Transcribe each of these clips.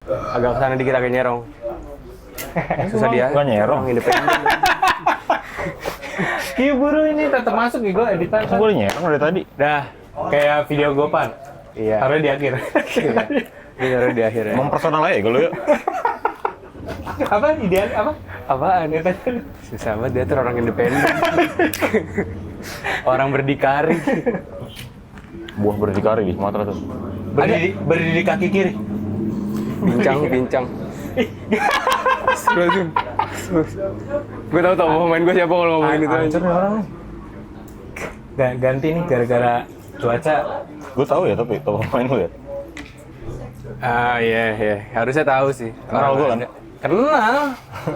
Agak kesana dikit agak nyerong. Susah dia. Gua nyerong. Orang independen. Iya buru ini tetap masuk ya gue editan. Kan gue nyerong dari tadi. Dah. Kayak video Gopar. Iya. Taruhnya di akhir. Ini taruh di akhir ya. Mempersonal aja kalau ya. Apa ideal apa? Apaan? Susah banget dia tuh orang independen. Orang berdikari. Buah berdikari di Sumatera tuh. Berdiri di kaki kiri. Bincang. Astagfirullahaladzim. Gue tau pemain gue siapa kalau ngomongin itu. Hancur nih orang nih. Ganti nih gara-gara cuaca. Gue tahu ya tapi tau pemain lu ya. Ah iya. Harusnya tahu sih. Kenal gue kan?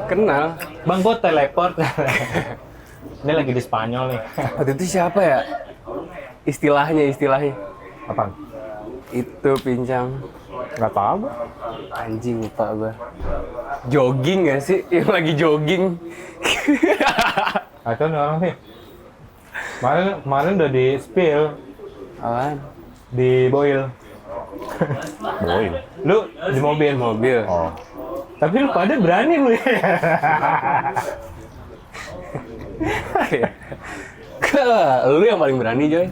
Kenal. Bang gue teleport. Ini lagi di Spanyol nih. Waktu itu siapa ya? Istilahnya. Apaan? Itu pincang. Gak tahu gue. Anjing lupa gue. Jogging gak sih? Yang lagi jogging. Atau nih orang sih. Kemarin udah di spill, Apaan? di boil. Boy. Lu di mobil. Oh. Tapi lu pada berani lu ya. Lu yang paling berani, Joy.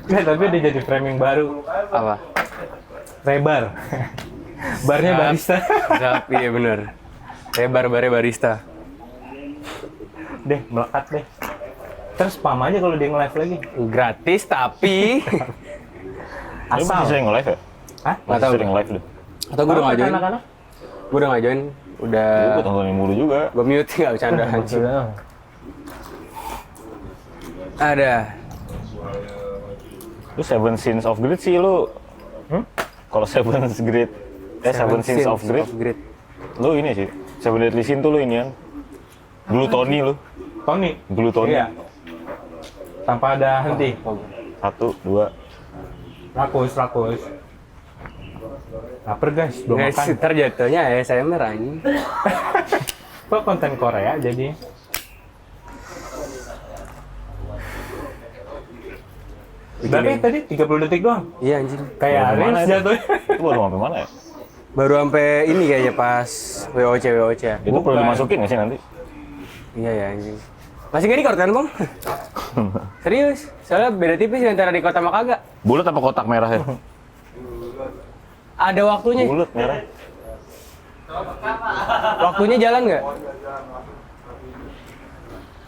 Nggak, tapi dia jadi framing baru. Apa? Rebar. Barnya barista. Zap, iya bener. Barnya barista. Deh, melekat deh. Terus spam aja kalau dia nge-live lagi. Gratis tapi Lu masih sering nge-live ya? Hah? Nggak tahu. Masih sering live deh. atau gue udah nggak join. Anak-anak? Gue udah nggak join. Udah. Gue tontonin mulu juga. Gue mute nggak bercanda anjing. Ada. Lu Seven Sins of Greed sih lu. Kalau Seven Sins of Greed. Lu ini sih. Seven Deadly Sin tuh lu ini kan. Blue Tony lu. Tony. Blue Tony. Iya. Tanpa ada henti. 1, 2. Rakus. Laper guys, belum Guys, makan. ntar jatuhnya ASMR anjing. Kok konten Korea jadi? Berarti tadi 30 detik doang? Iya anjing. Kayak Baru mana Reels itu? jatuhnya. Itu baru sampai mana ya? Baru sampai ini kayaknya pas WOC ya. Itu perlu dimasukin nggak sih nanti? Iya ya anjing. Masih nggak record kan, Bang? Serius. Soalnya beda tipis antara di kota sama kagak. Bulat apa kotak merah ya? Ada waktunya. Bulat merah. Waktunya jalan nggak?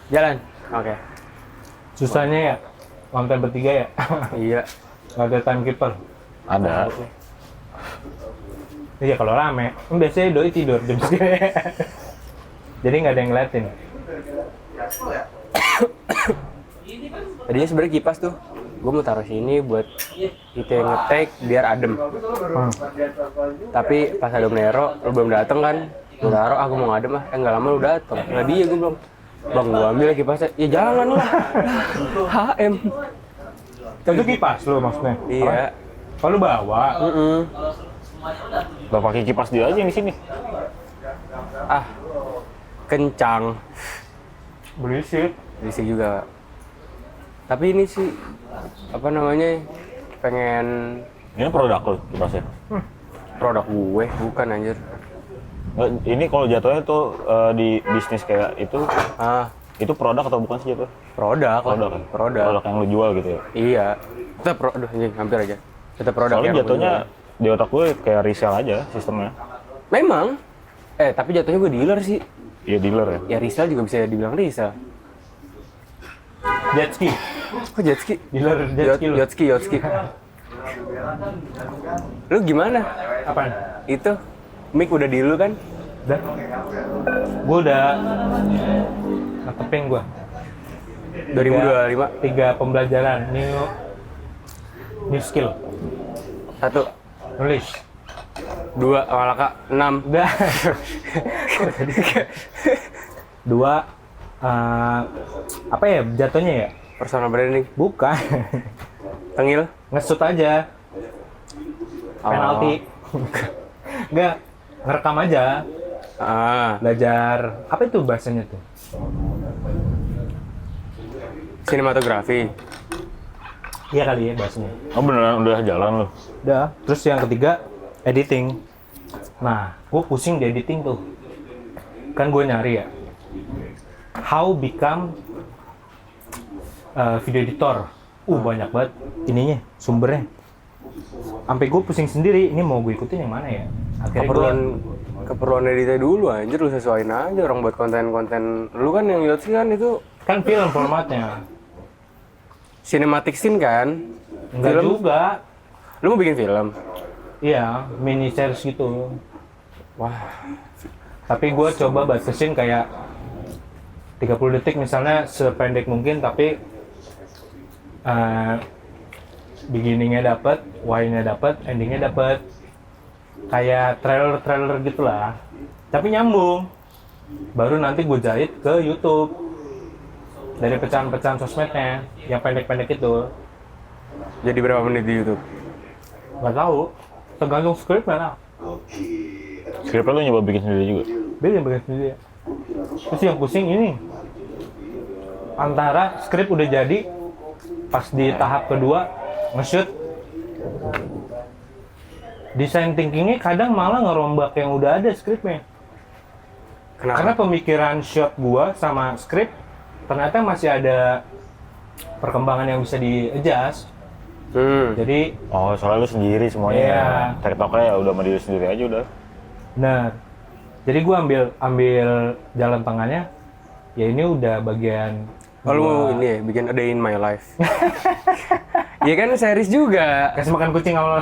Jalan. Oke. Susahnya ya, konten bertiga ya. Iya. Nggak ada timekeeper. Ada. Iya kalau rame, biasanya doi tidur jam segini. Jadi nggak ada yang ngeliatin. Tadinya sebenarnya kipas tuh. Gue mau taruh sini buat kita yang nge-take biar adem. Tapi pas ada Nero, lu belum dateng kan? Gue taruh, aku mau ngadem ah. Nggak lama lu dateng. Nggak dia gue bilang, Bang gue ambil lagi kipasnya. Ya jangan lah. HM. Itu kipas lu maksudnya? Iya. Kalau bawa, Gak pakai kipas dia aja yang di sini. Ah, kencang. berisik. Berisik juga. Tapi ini sih, apa namanya, pengen Ini produk lo kipasnya. produk gue, bukan anjir. Ini kalau jatuhnya tuh di bisnis kayak itu, Ah, itu produk atau bukan sih jatuh? produk lah. Produk kan? Produk. Produk yang lo jual gitu ya. Iya. Tetap aduh anjing, hampir aja. Tetap produk Soalnya yang gue jatuhnya jual. di otak gue kayak resell aja sistemnya. Memang. Tapi jatuhnya gue dealer sih. Iya dealer ya. Ya resell juga bisa dibilang resell. Jet ski. Kok jet ski? Dealer jet ski lu. Yacht ski. Lu gimana? Apaan? Itu mic udah di lu kan? Udah. Gue udah ngetepin gue. 2025. 3 pembelajaran new skill. 1, Nulis. 2, Malaka, 6. Udah. 2 apa ya jatuhnya ya? Personal branding. Bukan. Tengil. Nge-shoot aja. Penalti. Enggak, ngerekam aja. Belajar apa itu bahasanya tuh? Sinematografi. Iya kali ya bahasanya. Oh beneran udah jalan lo. Udah. Terus yang ketiga editing. Nah, gue pusing di editing tuh. Kan gue nyari ya, how become video editor. Banyak banget ininya, sumbernya. Sampai gue pusing sendiri, ini mau gue ikutin yang mana ya? Akhirnya Keperluan editnya dulu anjir, lu sesuaiin aja orang buat konten-konten. Lu kan yang lihat sih kan itu kan film formatnya. cinematic scene kan? Enggak juga. Lu mau bikin film? Iya, mini series gitu. Wah, Tapi gue coba batasin kayak 30 detik misalnya, sependek mungkin, tapi beginningnya dapat, why-nya dapat, endingnya dapat. Kayak trailer gitulah. Tapi nyambung. Baru nanti gue jahit ke YouTube. Dari pecahan-pecahan sosmednya, yang pendek-pendek itu. jadi berapa menit di YouTube? Gak tahu, tergantung skripnya lah. Skripnya lu nyoba bikin sendiri juga? Bikin sendiri ya. Terus yang pusing ini, antara skrip udah jadi, pas di tahap kedua nge-shoot, design thinkingnya kadang malah ngerombak yang udah ada skripnya. Kenapa? Karena pemikiran shot gua sama skrip ternyata masih ada perkembangan yang bisa di-adjust. Jadi, Soalnya lu sendiri semuanya. Iya. TikToknya ya udah sama diri sendiri aja udah. benar. Jadi gua ambil jalan tengahnya. Ya ini udah bagian. Oh, lu mau ini ya, bikin A Day in My Life. Iya kan series juga. Kasih makan kucing awal.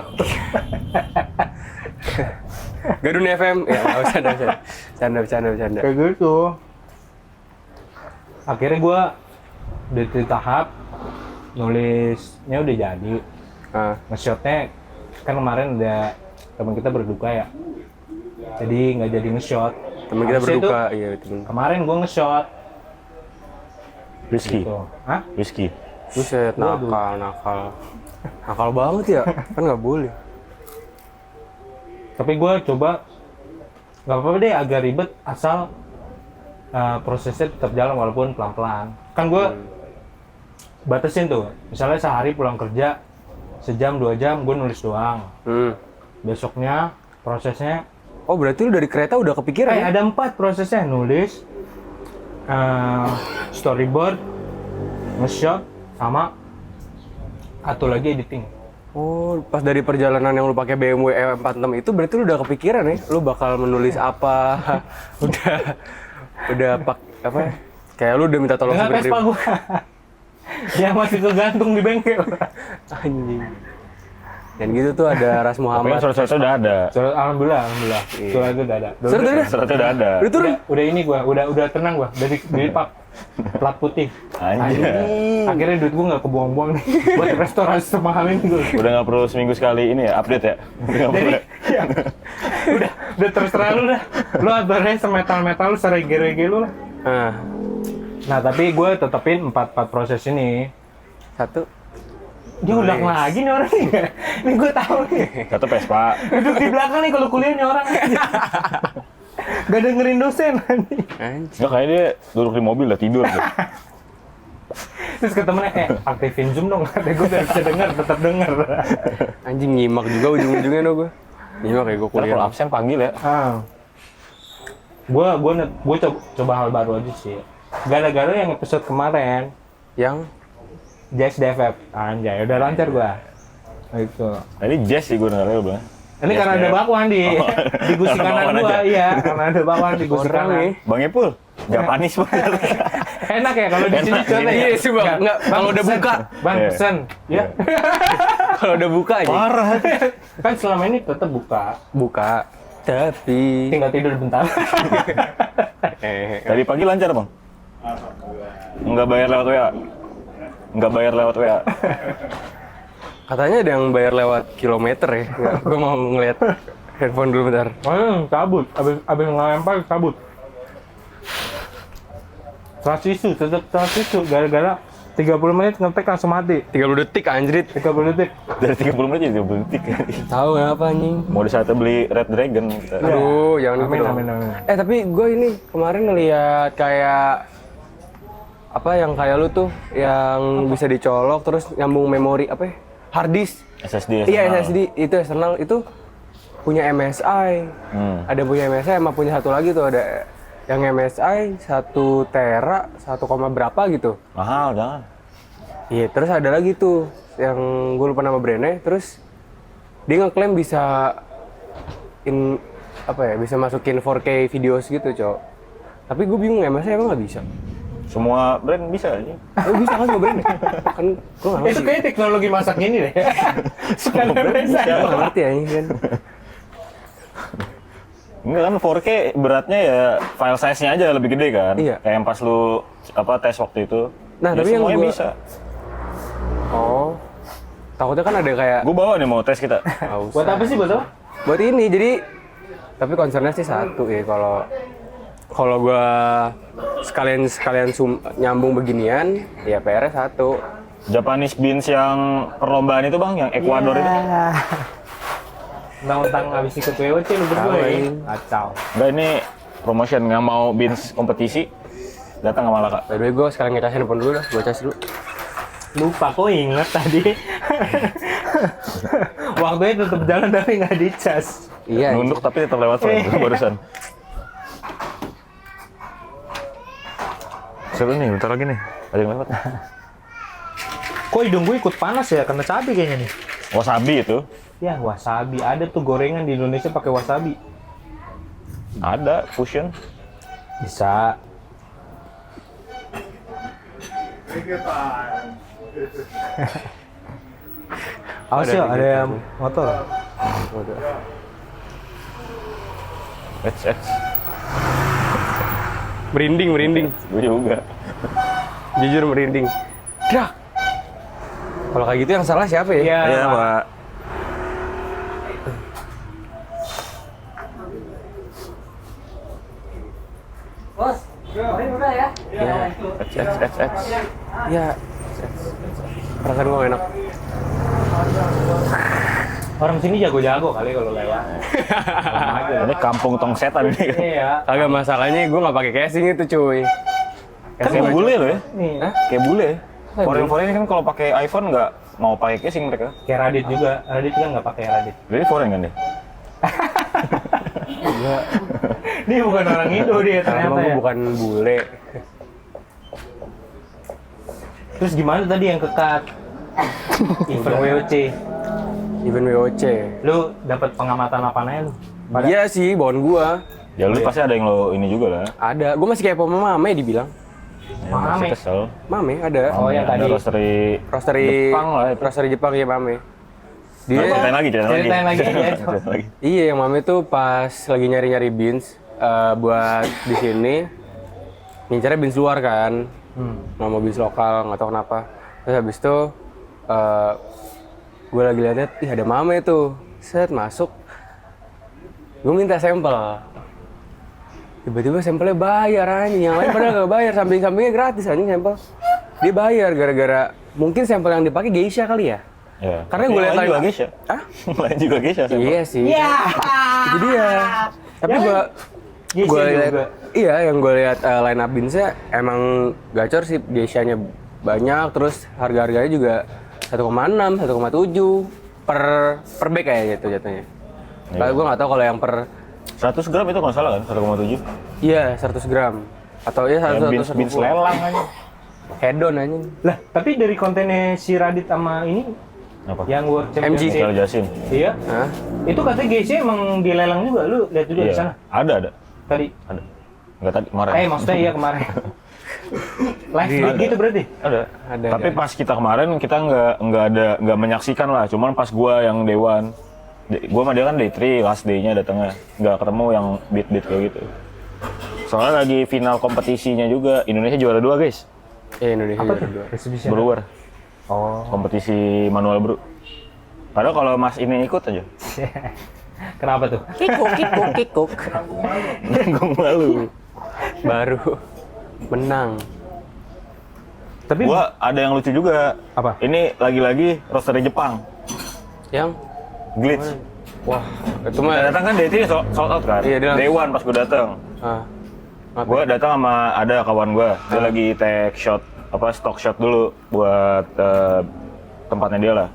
Gadun FM. Ya, nggak usah, bercanda. Kayak gitu. Akhirnya gue di tahap nulisnya udah jadi. Nge-shotnya kan kemarin ada teman kita berduka ya. Jadi nggak jadi nge-shot. Temen kita Habis itu, berduka, iya temen. Kemarin gue nge-shot. Rizky. Gitu. Hah? Rizky. Buset, nakal. Nakal banget ya, kan nggak boleh. Tapi gue coba, nggak apa-apa deh agak ribet asal prosesnya tetap jalan walaupun pelan-pelan. Kan gue batasin tuh, misalnya sehari pulang kerja, sejam 2 jam gue nulis doang. Besoknya prosesnya, Oh berarti lu dari kereta udah kepikiran ya? ada 4 prosesnya, nulis, storyboard, nge-shot, sama atau lagi editing. Oh, pas dari perjalanan yang lu pakai BMW E46 itu berarti lu udah kepikiran ya? Lu bakal menulis apa? udah apa ya? Kayak lu udah minta tolong Enggak, supir Vespa gue. Yang masih kegantung di bengkel. Anjing. Dan gitu tuh ada Ras Tapi kan Muhammad. surat-suratnya udah ada. Alhamdulillah. Surat itu udah ada. Suratnya udah ada. Udah turun? Udah ini gua, udah tenang gua dari plat putih. Anjir. Akhirnya duit gua nggak kebuang-buang nih buat restorasi semahal ini gua. Udah nggak perlu seminggu sekali ini ya, update ya? Nggak perlu Jadi, ya? ya, udah terserah lu dah. Lu aturnya semetal-metal lu, serege-rege lu lah. Nah, tapi gue tetepin 4 proses ini. 1. Dia ulang lagi nih orang nih. Ini gue tahu nih. Satu Vespa. Duduk di belakang nih kalau kuliah nih orang. Gak dengerin dosen nanti. Anjing. Nggak, kayaknya dia duduk di mobil udah tidur tuh. Terus ke temennya, aktifin Zoom dong. Kata gue biar bisa denger, tetap denger. Anjing nyimak juga ujung-ujungnya no gue. Nyimak kayak gue Karena kuliah. kalau absen panggil ya. Gue coba hal baru aja sih. Gara-gara yang episode kemarin, Yang Jazz DFF, anjay, udah lancar gue. Itu. Nah, ini jazz sih gue dengarnya udah. Ini karena ada bakwan di gusi kanan Bakwan gua, aja. iya, karena ada bakwan di gusi orang kanan. nih. Bang Epul, Japanis banget. Enak ya kalau di sini Enak, contohnya. iya sih, Bang. Nggak, kalau udah buka. Bang, Iya. pesen. Ya. kalau udah buka aja. Parah. Kan selama ini tetap buka. Buka. Tapi Tinggal tidur bentar. Tadi pagi lancar bang? Nggak bayar lewat WA? Nggak bayar lewat WA? katanya ada yang bayar lewat kilometer ya. Gue mau ngeliat handphone dulu bentar. Cabut. Abis ngelempar cabut. Transisi, tetap transisi. Gara-gara 30 menit ngetek langsung mati. 30 detik anjrit. 30 detik. Dari 30 menit jadi 30 detik. Tahu apa anjing? Mau di saatnya beli Red Dragon. Kita. Aduh, jangan gitu Amin, dong. amin, amin. Tapi gue ini kemarin ngeliat kayak apa yang kayak lu tuh yang bisa dicolok terus nyambung memori apa ya? Hard disk. SSD. Iya eksternal. SSD itu eksternal itu punya MSI. Ada punya MSI sama punya satu lagi tuh, ada yang MSI 1 tera 1, berapa gitu. Mahal jangan. Iya, terus ada lagi tuh yang gue lupa nama brandnya, terus dia ngeklaim bisa bisa masukin 4K videos gitu, Cok. Tapi gue bingung MSI emang nggak bisa. Semua brand bisa aja. Oh, bisa kan semua brand? Kan gue nggak ngerti. Itu kayak teknologi masak ini deh. Sekali bisa. Gue nggak ngerti ya ini kan. Enggak kan 4K beratnya ya file size-nya aja lebih gede kan. Iya. Kayak yang pas lu tes waktu itu. Nah, ya tapi yang semuanya gua- bisa. Oh, takutnya kan ada kayak Gue bawa nih mau tes kita. nggak usah. Buat apa sih, buat apa? Buat ini, jadi tapi concernnya sih satu ya, kalau gua sekalian nyambung beginian, ya PR-nya satu. Japanese beans yang perlombaan itu bang, yang Ecuador itu. Mentang-mentang habis ikut WOC lu berdua Tahu, ya. anjing. Kacau. Enggak, ini promotion, nggak mau beans kompetisi. Datang sama Laka. By the way, gue sekarang ngecasin handphone dulu dah, gue cas dulu. Lupa kok inget tadi. Waktunya tetap jalan tapi nggak dicas. Iya. Nunduk tapi tetap lewat phone barusan. Seru nih, bentar lagi nih. Ada yang lewat. Kok hidung gue ikut panas ya karena cabai kayaknya nih. Wasabi itu. Ya wasabi, ada tuh gorengan di Indonesia pakai wasabi. Ada, fusion. Bisa. Awas ya, ada yang motor. Merinding. Gue juga. Jujur merinding. Dah. Kalau kayak gitu yang salah siapa ya? Iya, Pak. Bos, kemarin udah ya? Iya. Perasaan gue enak. Orang sini jago-jago kali kalau lewat. Ini kampung tong setan ini. Iya. Agak masalahnya gue nggak pakai casing itu, cuy. Kan kayak bule loh ya. Nih, Kayak bule. Foreign ini kan kalau pakai iPhone nggak mau pakai casing mereka. kayak Radit juga. Radit kan nggak pakai Radit. Jadi foreign kan dia? Dia bukan orang Indo dia Karena ternyata gue ya. bukan bule. Terus gimana tadi yang kekat? Event WOC. Event WOC. Lu dapat pengamatan apa aja lu? Iya sih, bawaan gua. Ya lu pasti ada yang lo ini juga lah. Ada. Gue masih kepo sama Mame dibilang. Ya, masih Mame. kesel. Mame ada. Oh, yang Ada tadi. roastery Roastery Jepang lah itu. Roastery Jepang ya Mame. Dia Nah, ceritain lagi. Ceritain lagi aja. Ceritain lagi. iya, yang Mame tuh pas lagi nyari-nyari beans buat di sini. Ngincernya beans luar kan. Nggak mau beans lokal, nggak tahu kenapa. Terus habis itu gue lagi lihat, ih ada Mame tuh. Set masuk. Gue minta sampel. Tiba-tiba sampelnya bayar anjing, yang lain padahal nggak bayar, samping-sampingnya gratis anjing sampel. Dia bayar gara-gara mungkin sampel yang dipakai Geisha kali ya. Ya. Karena Tapi gue lihat lain juga lain- Geisha. Hah? Lain juga Geisha. sampel. Iya sih. Itu dia. Tapi gue Geisha lihat, juga. iya yang gue lihat line up beansnya emang gacor sih, Geisha-nya banyak, terus harga-harganya juga 1,6, 1,7 per bag kayaknya itu jatuhnya. Iya. Gue nggak tahu kalau yang per 100 gram itu kalau nggak salah kan? 1,7. iya 100 gram atau iya Ya, 100 beans lelang aja. hedon anjing. Lah, tapi dari kontennya si Radit sama ini Apa? yang World MG. Championship. Michael Jasin. Iya. Hah? Itu katanya GC emang dilelang juga. Lu lihat juga di sana. Ada. Tadi. Ada. Enggak tadi, kemarin. Maksudnya iya kemarin. Live feed Ada. gitu berarti. Ada. Ada, Tapi ada. pas kita kemarin kita nggak menyaksikan lah. Cuman pas gua yang dewan, gua sama dia kan day 3, last day-nya datangnya. Nggak ketemu yang beat kayak gitu. Soalnya lagi final kompetisinya juga. Indonesia juara 2 guys. Indonesia Apa juara tuh? dua. Exhibition. Brewer. Oh. Kompetisi manual brew. Padahal kalau Mas ini ikut aja. Kenapa tuh? Kikuk. Nanggung malu. Baru menang. Tapi Gua ada yang lucu juga. Apa? Ini lagi-lagi roastery Jepang. Yang Glitch. wah itu Kita mah datang kan day 3 sold out kan? Iya, dia langsung- Day 1 pas gua datang. apa? Gue datang sama ada kawan gue, dia lagi take shot, stock shot dulu buat tempatnya dia lah.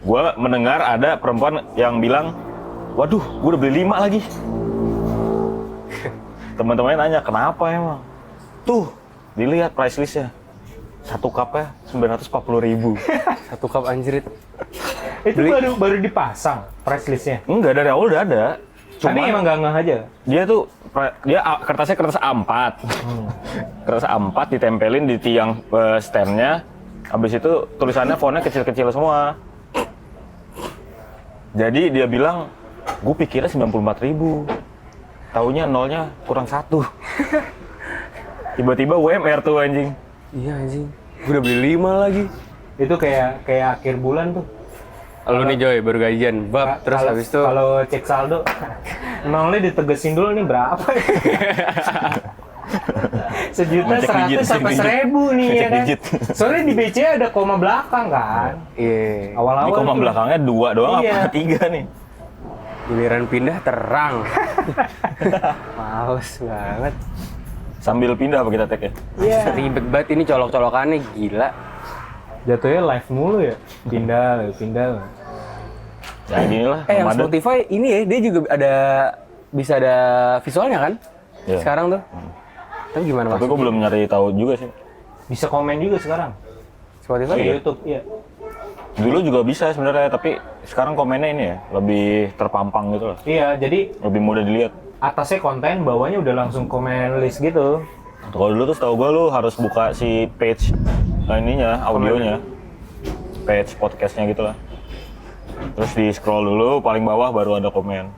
Gue mendengar ada perempuan yang bilang, Waduh, gue udah beli 5 lagi. Teman-temannya nanya, kenapa emang? Tuh, dilihat price listnya. 1 cupnya 940.000. 1 cup anjrit. Itu baru dipasang price listnya. Enggak, dari awal udah ada. Tapi emang nggak ngeh aja. Dia kertasnya kertas A4. Kertas A4 ditempelin di tiang standnya. Habis itu tulisannya fontnya kecil-kecil semua. Jadi dia bilang, gue pikirnya 94.000. Taunya nolnya kurang 1. Tiba-tiba WMR tuh anjing. Iya anjing. Gue udah beli 5 lagi. Itu kayak akhir bulan tuh. Lu nih Joy, baru gajian. Bab, terus Kalau- habis itu kalau cek saldo, nolnya ditegesin dulu nih berapa ya? Sejuta, Ngecek digit, 100 sampai ngecek digit. 1000 nih ya Ngecek kan. digit. Soalnya di BCA ada koma belakang kan. iya. Ini Awal-awal koma tuh. belakangnya 2 doang Iya. apa 3 nih? Giliran pindah terang. Males banget. Sambil pindah apa kita tag ya? Iya. Ribet banget ini colok-colokannya gila. Jatuhnya live mulu ya. Pindah. Ya inilah. Yang nomaden. Spotify ini ya, dia juga bisa ada visualnya kan? Iya. Sekarang tuh. Tapi gimana Tapi mas? gue belum nyari tahu juga sih. Bisa komen juga sekarang. Spotify Di ya? YouTube, iya. Dulu juga bisa sebenarnya, tapi sekarang komennya ini ya, lebih terpampang gitu loh. Iya, jadi Lebih mudah dilihat. atasnya konten, bawahnya udah langsung komen list gitu. Kalau dulu tuh setahu gue lu harus buka si page ininya, audionya. Page podcastnya gitu lah. Terus di scroll dulu, paling bawah baru ada komen.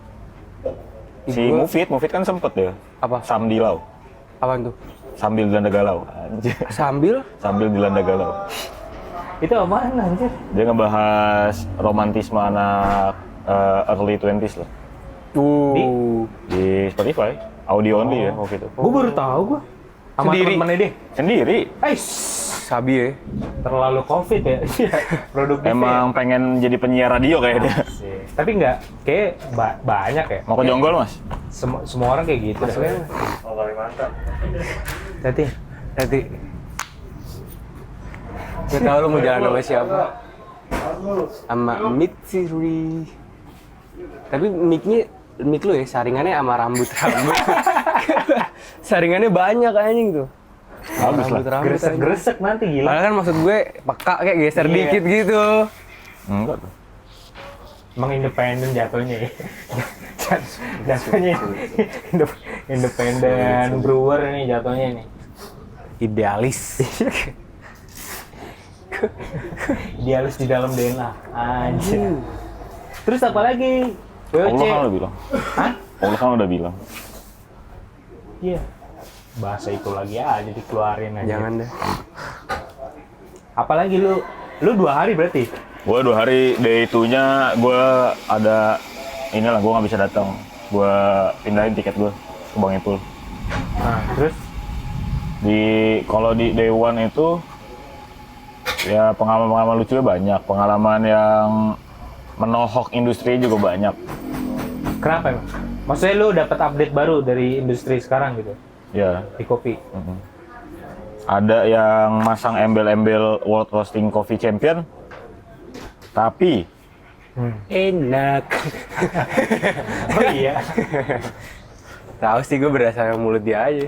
Si Gua- Mufid kan sempet ya. Apa? Samdilau. Apaan tuh? Sambil dilanda galau. Anjir. Sambil? Sambil dilanda galau. Itu apaan anjir? Dia ngebahas romantisme anak early 20s lah. Di Spotify. Audio only ya waktu itu. Gue baru tahu gue. Sama Sendiri? temen-temennya deh. Sendiri. Sabi ya? Terlalu covid ya. Iya, produktifnya. Emang pengen jadi penyiar radio kayak dia. Sih. Tapi enggak, kayak banyak ya. Mau ke Jonggol, Mas? Semua orang kayak gitu. Masuknya. Oh, Kalimantan. Tati. Nanti. Gak tau lu mau jalan sama siapa? Sama Mitsuri. Tapi mic lu ya, saringannya sama rambut. Saringannya banyak anjing tuh. Bagus lah. Rambut. Gresek-gresek nanti gila. Padahal kan maksud gue peka kayak geser Iya. dikit gitu. Enggak tuh. Emang independen jatuhnya ya. Jatuhnya independen brewer nih jatuhnya nih. Idealis. Idealis di dalam DNA. Anjir. Terus apa lagi? Allah WOC. kan udah bilang. Hah? Allah kan udah bilang. Iya. Bahasa itu lagi aja dikeluarin aja. Jangan deh. Apalagi lu 2 hari berarti? Gue 2 hari, day 2-nya gue ada inilah, gue nggak bisa datang. Gue pindahin tiket gue ke Bang Ipul. Nah, terus Kalau di day 1 itu ya pengalaman-pengalaman lucunya banyak, pengalaman yang menohok industri juga banyak. kenapa emang? Maksudnya lu dapat update baru dari industri sekarang gitu Ya, di kopi? ada yang masang embel-embel World Roasting Coffee Champion, tapi Enak. Oh iya. Tahu sih gue berasa mulut dia aja.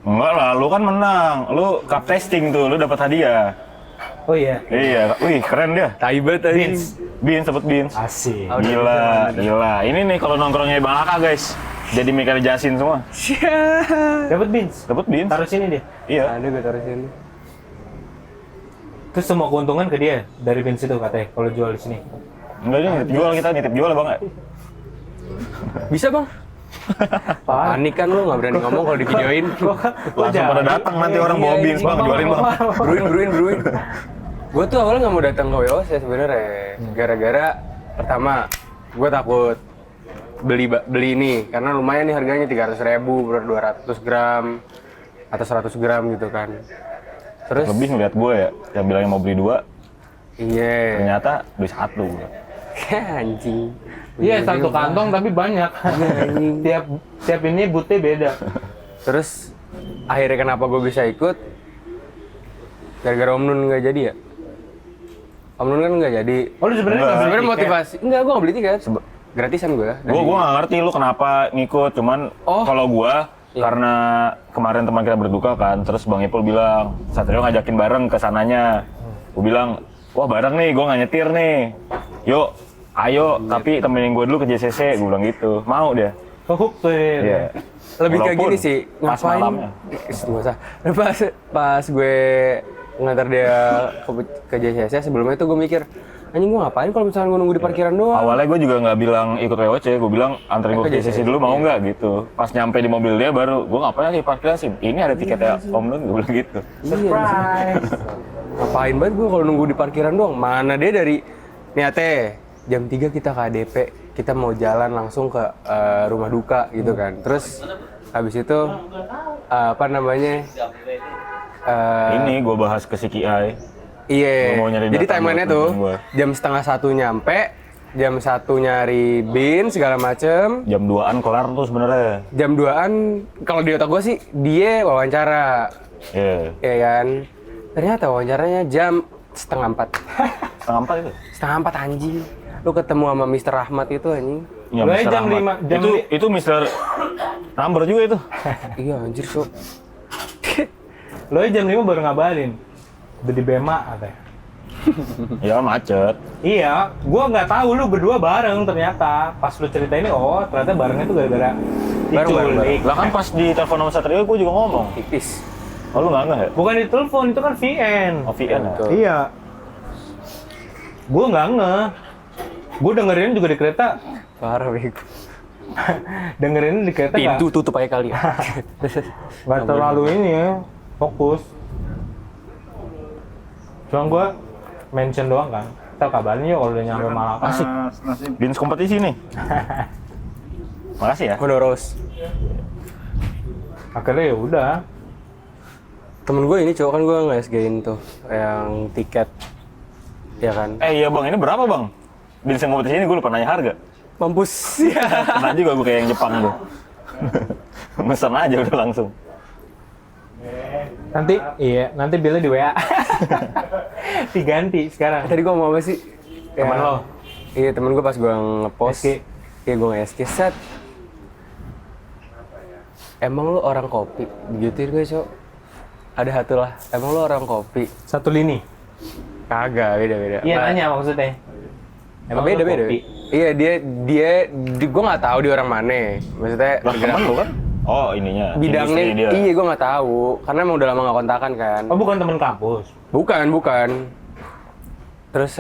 enggak lah, lu kan menang, lu cup tasting tuh, lu dapat hadiah. Oh iya. Iya, wih keren dia. Taibet tadi. Beans, dapat beans. Asik. Gila. Ini nih kalau nongkrongnya Bang Aka guys, jadi Mikael Jasin semua. Dapat beans. Dapat beans. Taruh sini dia. Iya. Ada gue taruh sini. Terus semua keuntungan ke dia dari beans itu katanya kalau jual di sini. Enggak dia nitip jual Bang. Bisa bang? Panik kan lu nggak berani ngomong kalau di videoin. Langsung pada datang nanti orang bawa beans Bang, jualin Bang. Bruin. Gue tuh awalnya nggak mau datang ke WOC sebenarnya. Gara-gara pertama gue takut beli ini karena lumayan nih harganya 300.000 per 200 gram atau 100 gram gitu kan. Terus Lebih ngeliat gue ya, yang bilangnya mau beli 2, iya. ternyata beli 1. Anjing. Iya, satu kantong tapi banyak. tiap ini butnya beda. Terus akhirnya kenapa gue bisa ikut? Gara-gara Om Nun nggak jadi ya? Om Nun kan nggak jadi. Oh, lu sebenarnya nggak beli Sebenarnya tiket? motivasi. Enggak, gue nggak beli tiket. gratisan gue. Gue nggak ngerti lu kenapa ngikut, cuman kalau gue karena kemarin teman kita berduka kan, terus Bang Ipul bilang Satrio ngajakin bareng ke sananya. Gue bilang, wah bareng nih, gue nggak nyetir nih. Yuk, ayo, tapi temenin gue dulu ke JCC, gue bilang gitu. Mau dia. Hook tuh. Iya. Lebih kayak Walaupun gini sih, pas ngapain? malamnya. Nggak usah. Pas gue ngantar dia ke JCC, sebelumnya itu gue mikir, anjing gue ngapain kalau misalnya gue nunggu di parkiran doang? Awalnya gue juga nggak bilang ikut WOC, gue bilang anterin gue ke JCC dulu mau nggak gitu. Pas nyampe di mobil dia baru, gue ngapain lagi parkiran sih? Ini ada tiketnya Om Nun, gue bilang gitu. Surprise. Ngapain banget gue kalau nunggu di parkiran doang? Mana dia dari niatnya jam 3 kita ke ADP, kita mau jalan langsung ke rumah duka gitu kan. Terus habis itu apa namanya? Ini gue bahas ke si Kiai. Iya. Gua mau nyari Jadi data timelinenya buat tuh temen gua. jam setengah 1 nyampe, jam 1 nyari bin segala macem. Jam 2-an kelar tuh sebenarnya. Jam 2-an kalau di otak gue sih dia wawancara. Iya. Ya kan. Ternyata wawancaranya jam setengah 4. Setengah 4 itu. Setengah 4 anjing. Lu ketemu sama Mr. Rahmat itu anjing. Ya, Lu Mr. jam Ahmad. 5, jam itu Mr. Number juga itu. Iya anjir kok. Lo jam 5 baru ngabarin. Udah di Bema katanya. Ya macet. Iya, gua nggak tahu lu berdua bareng ternyata. Pas lu cerita ini, oh ternyata barengnya tuh gara-gara diculik. Lah kan pas di telepon sama Satrio gue juga ngomong. Tipis. Oh lu nggak ya? Bukan di telepon, itu kan VN. Oh VN ya? Betul. Iya. Gua nggak ngeh. Gua dengerin juga di kereta. Parah bego. Dengerin di kereta Pintu tutup aja kali ya. nggak terlalu ini ya, fokus. Cuma gua mention doang kan. Kita kabarin yuk kalau udah nyampe Malaka. Asik. Bins kompetisi nih. Makasih ya. Honoros. Akhirnya ya udah. Temen gue ini cowok kan gue nge-SG-in tuh yang tiket. Ya kan. Iya bang, ini berapa bang? Bins kompetisi ini gue lupa nanya harga. Mampus. Pernah juga gue kayak yang Jepang tuh. Mesen aja udah langsung. Nanti bilnya di WA. Diganti sekarang. Tadi gue mau apa sih? Temen lo? Iya temen gue pas gue nge-post. SG. Iya gue nge-SG set. Emang lu orang kopi? Digituin gue cowok. Ada satu lah. Emang lu orang kopi? Satu lini. Kagak, beda-beda. Iya nanya maksudnya. Emang beda-beda. Iya dia gue nggak tahu dia orang mana. Maksudnya Lah temen lu kan? Oh ininya. bidangnya industri dia. iya gue nggak tahu karena emang udah lama nggak kontakan kan. Oh bukan temen kampus. Bukan. Terus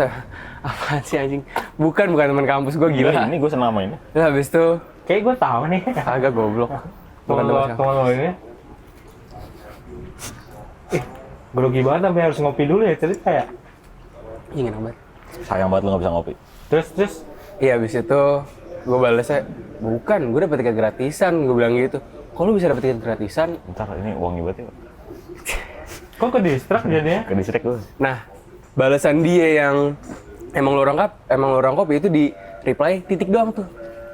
apaan sih anjing? Bukan teman kampus gue gila. Gila, ini gue senang sama ini. Terus habis itu Kayak gue tahu nih. agak goblok. Bukan teman Temen lo ini. Grogi banget sampai harus ngopi dulu ya cerita ya. Ingin banget. Sayang banget lu gak bisa ngopi. Terus Iya habis itu gue balesnya bukan, gue dapet tiket gratisan, gue bilang gitu. Kok lu bisa dapet tiket gratisan? Bentar, ini wangi banget ya. kok ke distrak jadinya? Ke distrik gue. Nah, balasan dia yang emang lu orang kopi itu di reply titik doang tuh.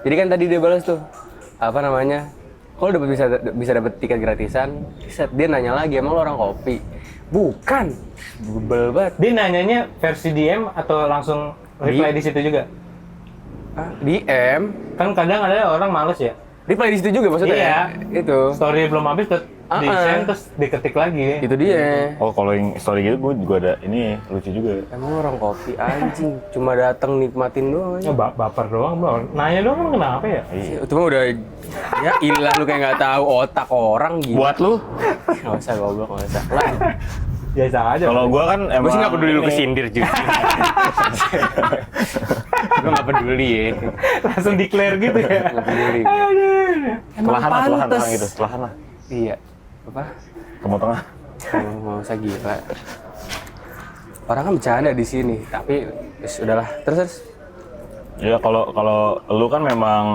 Jadi kan tadi dia balas tuh apa namanya? Kalau bisa dapat tiket gratisan, set dia nanya lagi emang lu orang kopi? Bukan. Bebel banget. Dia nanyanya versi DM atau langsung reply di situ juga? DM, Kan kadang ada orang males ya. reply di situ juga maksudnya. Iya. Itu. Story belum habis di-send terus diketik lagi. Itu dia. Oh kalau yang story gitu gue juga ada ini lucu juga. Emang lu orang kopi anjing, cuma datang nikmatin doang aja. Ya, baper doang, bro. Nanya doang emang kenapa ya? Itu mah udah ya ilah lu kayak nggak tahu otak orang gitu. Buat lu? Nggak usah goblok, nggak usah. Lah, Biasa aja. Kalau gue kan emang gue sih nggak peduli lu ini- kesindir juga. Gue nggak peduli ya. langsung declare gitu ya. Nggak peduli. Emang Perlahan pantes. gitu, perlahan lah. Iya. Apa? Temu tengah. Nggak usah gila. Orang kan bercanda di sini, tapi sudahlah. Terus. Ya kalau lu kan memang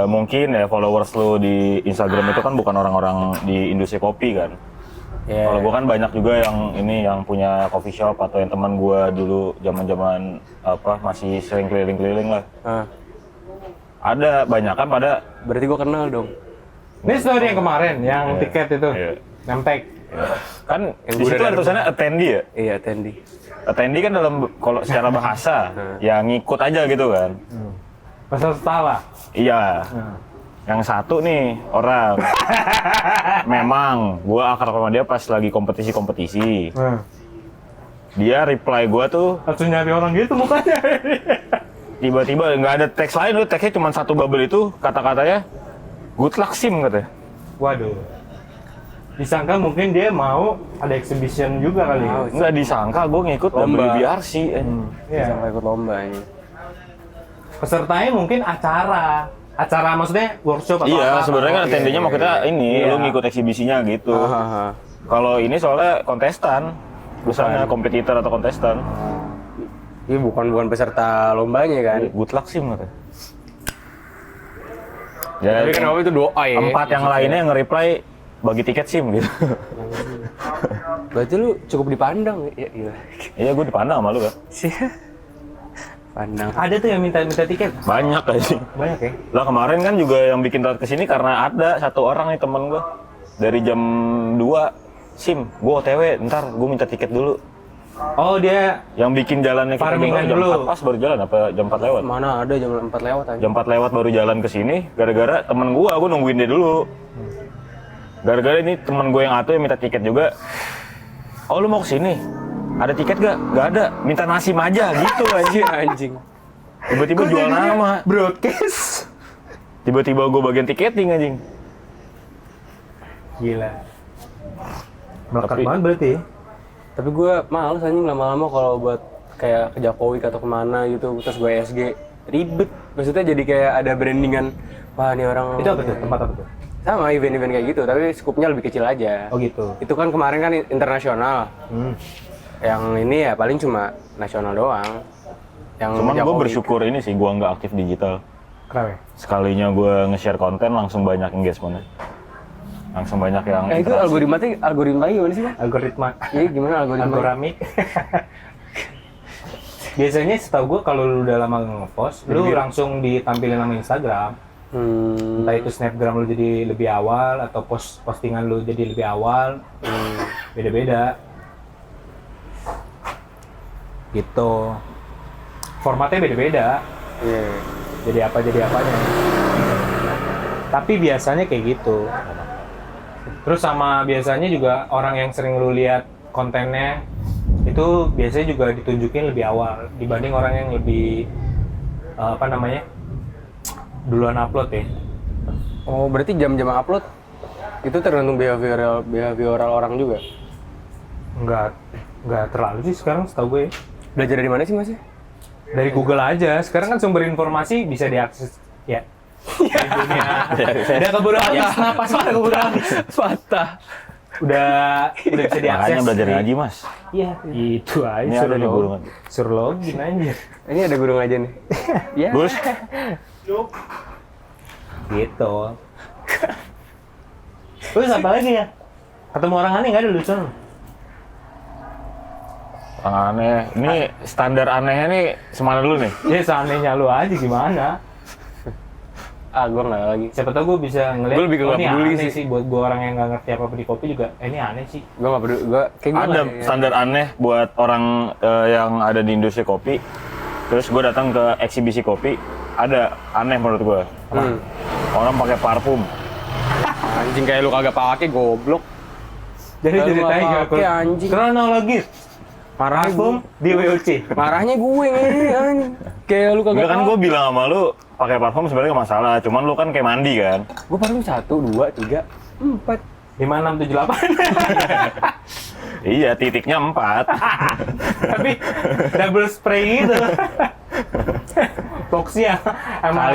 mungkin ya followers lu di Instagram itu kan bukan orang-orang di industri kopi kan. Ya. Kalau gua kan banyak juga yang punya coffee shop atau yang teman gua dulu zaman-zaman apa masih sering keliling-keliling lah. Ada banyak kan pada Berarti gue kenal dong. Ini story yang kemarin, yang Iya. tiket itu. Iya. Nemtek. kan Yang di situ gua ada dari- tulisannya attendee ya. Iya, Tendi. Attendee kan dalam kalau secara bahasa ya ngikut aja gitu kan. Peserta lah. Iya. Yang satu nih orang. Memang gua akrab sama dia pas lagi kompetisi. Dia reply gua tuh Langsung nyari orang gitu mukanya. tiba-tiba nggak ada teks lain, udah teksnya cuma satu bubble itu, kata-katanya good luck sim katanya. Waduh. Disangka mungkin dia mau ada exhibition juga kali. Nggak disangka gue ngikut Lomba. WBRC. Iya. Sampai ikut lomba ini. Pesertanya mungkin acara maksudnya workshop atau Iya, apa? sebenarnya kan iya, attendingnya mau kita ini, Iya. lu ngikut eksibisinya gitu. Kalau ini soalnya kontestan, misalnya kompetitor atau kontestan. Ini bukan peserta lombanya kan. Good luck sim katanya. Tapi Ya, kenapa itu doa ya? 4 yang lainnya yang nge-reply bagi tiket sim gitu. Berarti lu cukup dipandang ya? Iya. Iya, gue dipandang sama lu kan. Sih. Pandang. Ada tuh yang minta tiket. Banyak aja. Banyak ya. Lah kemarin kan juga yang bikin telat kesini karena ada satu orang nih temen gue. Dari jam 2, sim, gue OTW, ntar gue minta tiket dulu. Oh, dia Yang bikin jalannya kita Farmingan jam dulu. 4 pas baru jalan, apa jam 4 lewat? Mana ada jam 4 lewat aja. Jam 4 lewat baru jalan ke sini, gara-gara temen gue nungguin dia dulu. Gara-gara ini temen gue yang atu yang minta tiket juga. Oh, lu mau ke sini? Ada tiket gak? Gak ada, minta nasim aja gitu anjing. Anjing. Tiba-tiba jual nama. broadcast. Tiba-tiba gue bagian tiketing anjing. Gila. Melekat Tapi- banget berarti ya. Tapi gue males anjing lama-lama kalau buat kayak ke Jokowi atau kemana gitu, terus gue SG ribet. Maksudnya jadi kayak ada brandingan, wah ini orang Itu apa tuh? Tempat apa tuh? sama event-event kayak gitu, tapi skupnya lebih kecil aja. Oh gitu. Itu kan kemarin kan internasional. Yang ini ya paling cuma nasional doang. Yang Cuman gue Jokowi. bersyukur ini sih, gue nggak aktif digital. Kenapa? Sekalinya gue nge-share konten langsung banyak engagement-nya. Langsung banyak yang Itu algoritma gimana sih, Bang? Algoritma. Iya, gimana algoritma? Algoramik. Biasanya setahu gue kalau lu udah lama nge-post, lu langsung ditampilin nama Instagram. Entah itu snapgram lu jadi lebih awal atau postingan lu jadi lebih awal. Beda-beda. Gitu. Formatnya beda-beda. Iya. Jadi apanya. Tapi biasanya kayak gitu. Terus sama biasanya juga orang yang sering lu lihat kontennya itu biasanya juga ditunjukin lebih awal dibanding orang yang lebih duluan upload ya. Oh, berarti jam-jam upload itu tergantung behavioral orang juga. Enggak terlalu sih sekarang setahu gue. Belajar dari mana sih, Mas? Dari Google aja. Sekarang kan sumber informasi bisa diakses ya. Di dunia. Udah keburu habis, napas mana keburu habis. Patah. Udah bisa diakses. Makanya belajar di- ngaji, Mas. Iya, itu aja. Ini ada di guru ngaji. Suruh login aja. Ini ada guru aja nih. Ya. Gus, Gitu. Terus apa lagi ya? Ketemu orang aneh nggak ada lucu? orang aneh. Ini standar anehnya nih semana dulu nih. Ya seandainya lu aja gimana? Gue nggak lagi. Siapa tahu gue bisa ngeliat. Gue lebih ke nggak ini peduli aneh sih. buat gue orang yang nggak ngerti apa-apa di kopi juga. Ini aneh sih. Gue nggak peduli. Gue kayak gue Ada standar aneh buat orang yang ada di industri kopi. Terus gue datang ke eksibisi kopi, ada aneh menurut gue. Orang pakai parfum. Anjing kayak lu kagak pakai goblok. Jadi Kalau ceritanya nggak gimana? pakai, anjing. Kronologis. Marahnya Parfum di WOC. Marahnya gue ini anjing. Kayak lu kagak. Enggak kan gue bilang sama lu pakai parfum sebenarnya nggak masalah. Cuman lu kan kayak mandi kan. Gue parfum 1, 2, 3, 4. 5, 6, 7, 8. Iya, titiknya 4. Tapi double spray gitu. Foxnya emang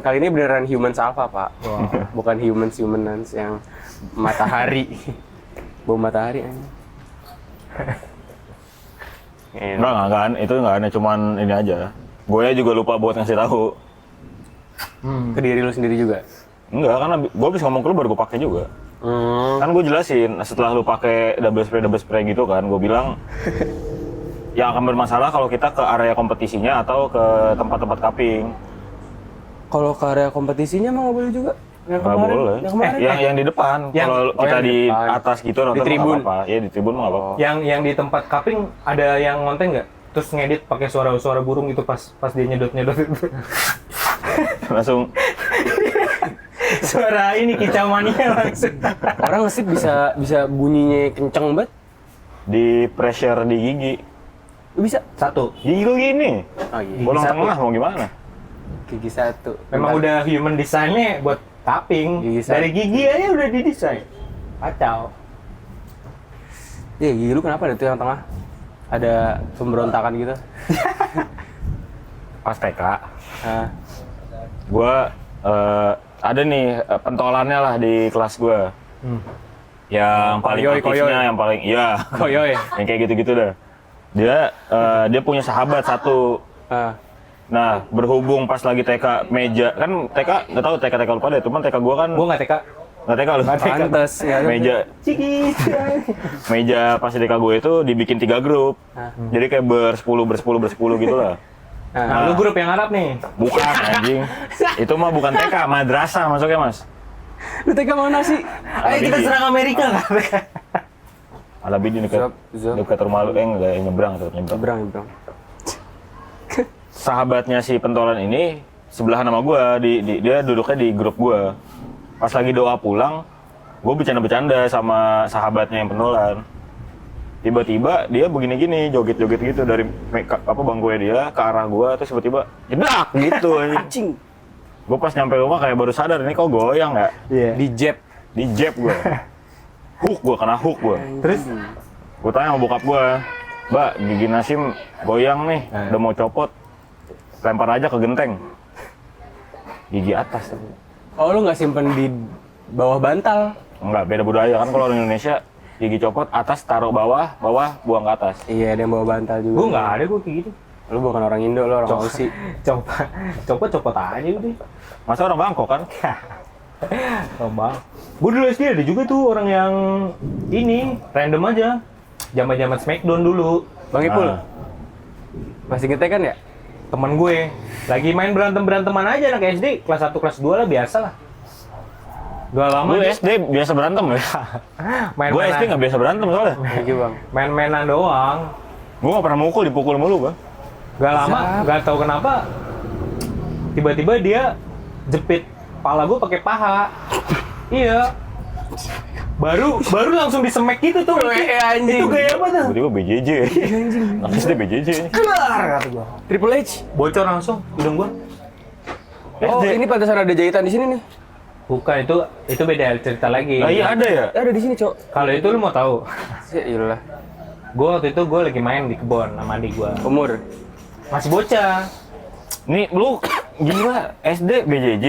Kali ini beneran human alpha, Pak. Bukan humans yang matahari. Bau matahari anjing. Enggak, itu enggak aneh, cuman ini aja. Gue juga lupa buat ngasih tahu. Ke diri lu sendiri juga. Enggak, karena gue habis ngomong ke lu baru gue pakai juga. Kan gue jelasin setelah lu pakai double spray gitu kan, gue bilang yang akan bermasalah kalau kita ke area kompetisinya atau ke tempat-tempat cupping. Kalau ke area kompetisinya mah nggak boleh juga. Yang Nggak kemarin, boleh. yang kemarin. Yang di depan. Yang- Kalau kita yang di di depan. atas gitu nonton Di tribun. nggak apa-apa. Ya di tribun mah nggak apa-apa. Yang di tempat cupping ada yang ngonten nggak? Terus ngedit pakai suara-suara burung gitu pas dia nyedot itu. Langsung Suara ini kicauannya langsung. Orang ngesip bisa bunyinya kenceng banget. di pressure di gigi. Bisa. Satu. Gigi lu gini. Oh iya. Bolong satu. tengah mau gimana? Gigi satu. Memang udah human design-nya buat tapping. Gigi satu. Dari gigi aja udah didesain. Kacau. Iya, gigi lu kenapa ada tuh yang tengah? Ada pemberontakan gitu. Pas TK, Nah, gua ada nih pentolannya lah di kelas gua. Yang paling Koyoy, aktifnya, koyoy. yang paling iya. koyoy. Yang kayak gitu-gitu dah. Dia punya sahabat satu. Ah, Nah, berhubung pas lagi TK meja, kan TK nggak tahu TK lu pada, cuman TK gua kan Gua nggak TK. nggak TK lu. pantes ya. Meja Ciki. meja pas di TK gue itu dibikin 3 grup. Jadi kayak bersepuluh gitu lah. Nah, lu grup yang Arab nih. Bukan anjing. Itu mah bukan TK, madrasah masuknya, Mas. Lu tega mana sih? Ayo kita serang Amerika kan? Alabidi dekat Zop. dekat rumah lu, enggak nyebrang. Nyebrang. Sahabatnya si pentolan ini sebelahan sama gua, dia duduknya di grup gua. Pas lagi doa pulang, gua bercanda-bercanda sama sahabatnya yang pentolan. Tiba-tiba dia begini-gini, joget-joget gitu dari bangkunya dia ke arah gua, terus tiba-tiba jedak gitu anjing. Gua pas nyampe rumah kayak baru sadar ini kok goyang nggak? Iya. Di jab gua. Kena hook gua. Terus Gua tanya sama bokap gua, "Mbak, gigi Nasim goyang nih, udah mau copot. Lempar aja ke genteng." Gigi atas. Oh, lu nggak simpen di bawah bantal? Enggak, beda budaya kan kalau orang Indonesia gigi copot atas taruh bawah, bawah buang ke atas. Iya, ada yang bawa bantal juga. gua nggak ada, gua kayak gitu. Lu bukan orang Indo, lu orang Aussie. Copot aja udah. Masa orang Bangkok kan? Bang. Gue dulu SD ada juga tuh orang yang ini random aja. Zaman Smackdown dulu. Bang Ipul. Ah. Masih ngetek kan ya? Temen gue lagi main beranteman aja anak SD kelas 1 kelas 2 lah biasa lah. Gak lama Lu dia SD biasa berantem ya? Gue SD nggak biasa berantem soalnya. Thank you, Bang. main-mainan doang. Gue nggak pernah mukul, dipukul mulu bang. Gak lama, gak tahu kenapa tiba-tiba dia jepit kepala gue pakai paha. Iya. Baru langsung disemek gitu tuh. anjing. Itu gaya apa tuh? Tiba-tiba BJJ. Anak SD BJJ. Kelar kata gua. Triple H. Bocor langsung hidung gua. Oh, ini pantesan ada jahitan di sini nih. Bukan, itu beda cerita lagi. Ah iya ada ya? Ada di sini, Cok. Kalau itu lu mau tahu? Ya iyalah. Gua waktu itu gua lagi main di kebon sama adik gua. Umur. Masih bocah. Nih lu gila SD BJJ.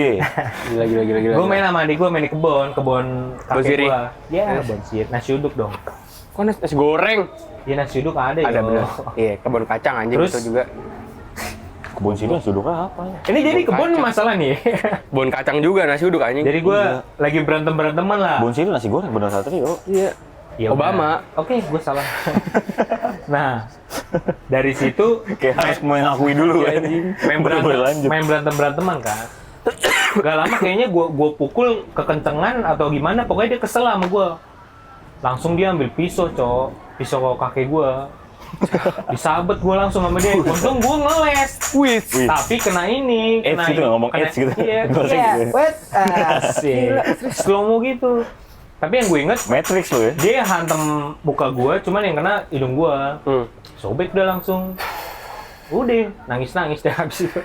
Gila. Gua main sama adik gua main di kebon kakek sirih. gua. Ya, kebon sirih. Nasi uduk dong. Kok nasi goreng? Iya nasi uduk ada Ada yo. bener. Iya, kebun kacang anjing Terus? itu juga. Kebun sini suduknya apa ya? Ini jadi kebon Kacang. masalah nih. Kebun kacang juga nasi uduk anjing. Jadi gua lagi beranteman lah. Kebun sini nasi goreng bener Satrio. Iya. Ya Obama. udah. Oke, gue salah. Nah, dari situ Kayak harus mengakui dulu ya. main beranteman kan. Gak lama kayaknya gue pukul kekencengan atau gimana, pokoknya dia kesel sama gue. Langsung dia ambil pisau pisau kakek gue. Disabet gue langsung sama dia. Untung gue ngeles. Wih. Tapi kena ini, AIDS gitu, nggak ngomong AIDS gitu. Iya, Gosek iya. gitu ya. Wet, asik. Slow mo gitu. Tapi yang gue inget, Matrix lu ya. dia hantem muka gua, cuman yang kena hidung gua. Sobek udah langsung. Udah, nangis deh habis itu.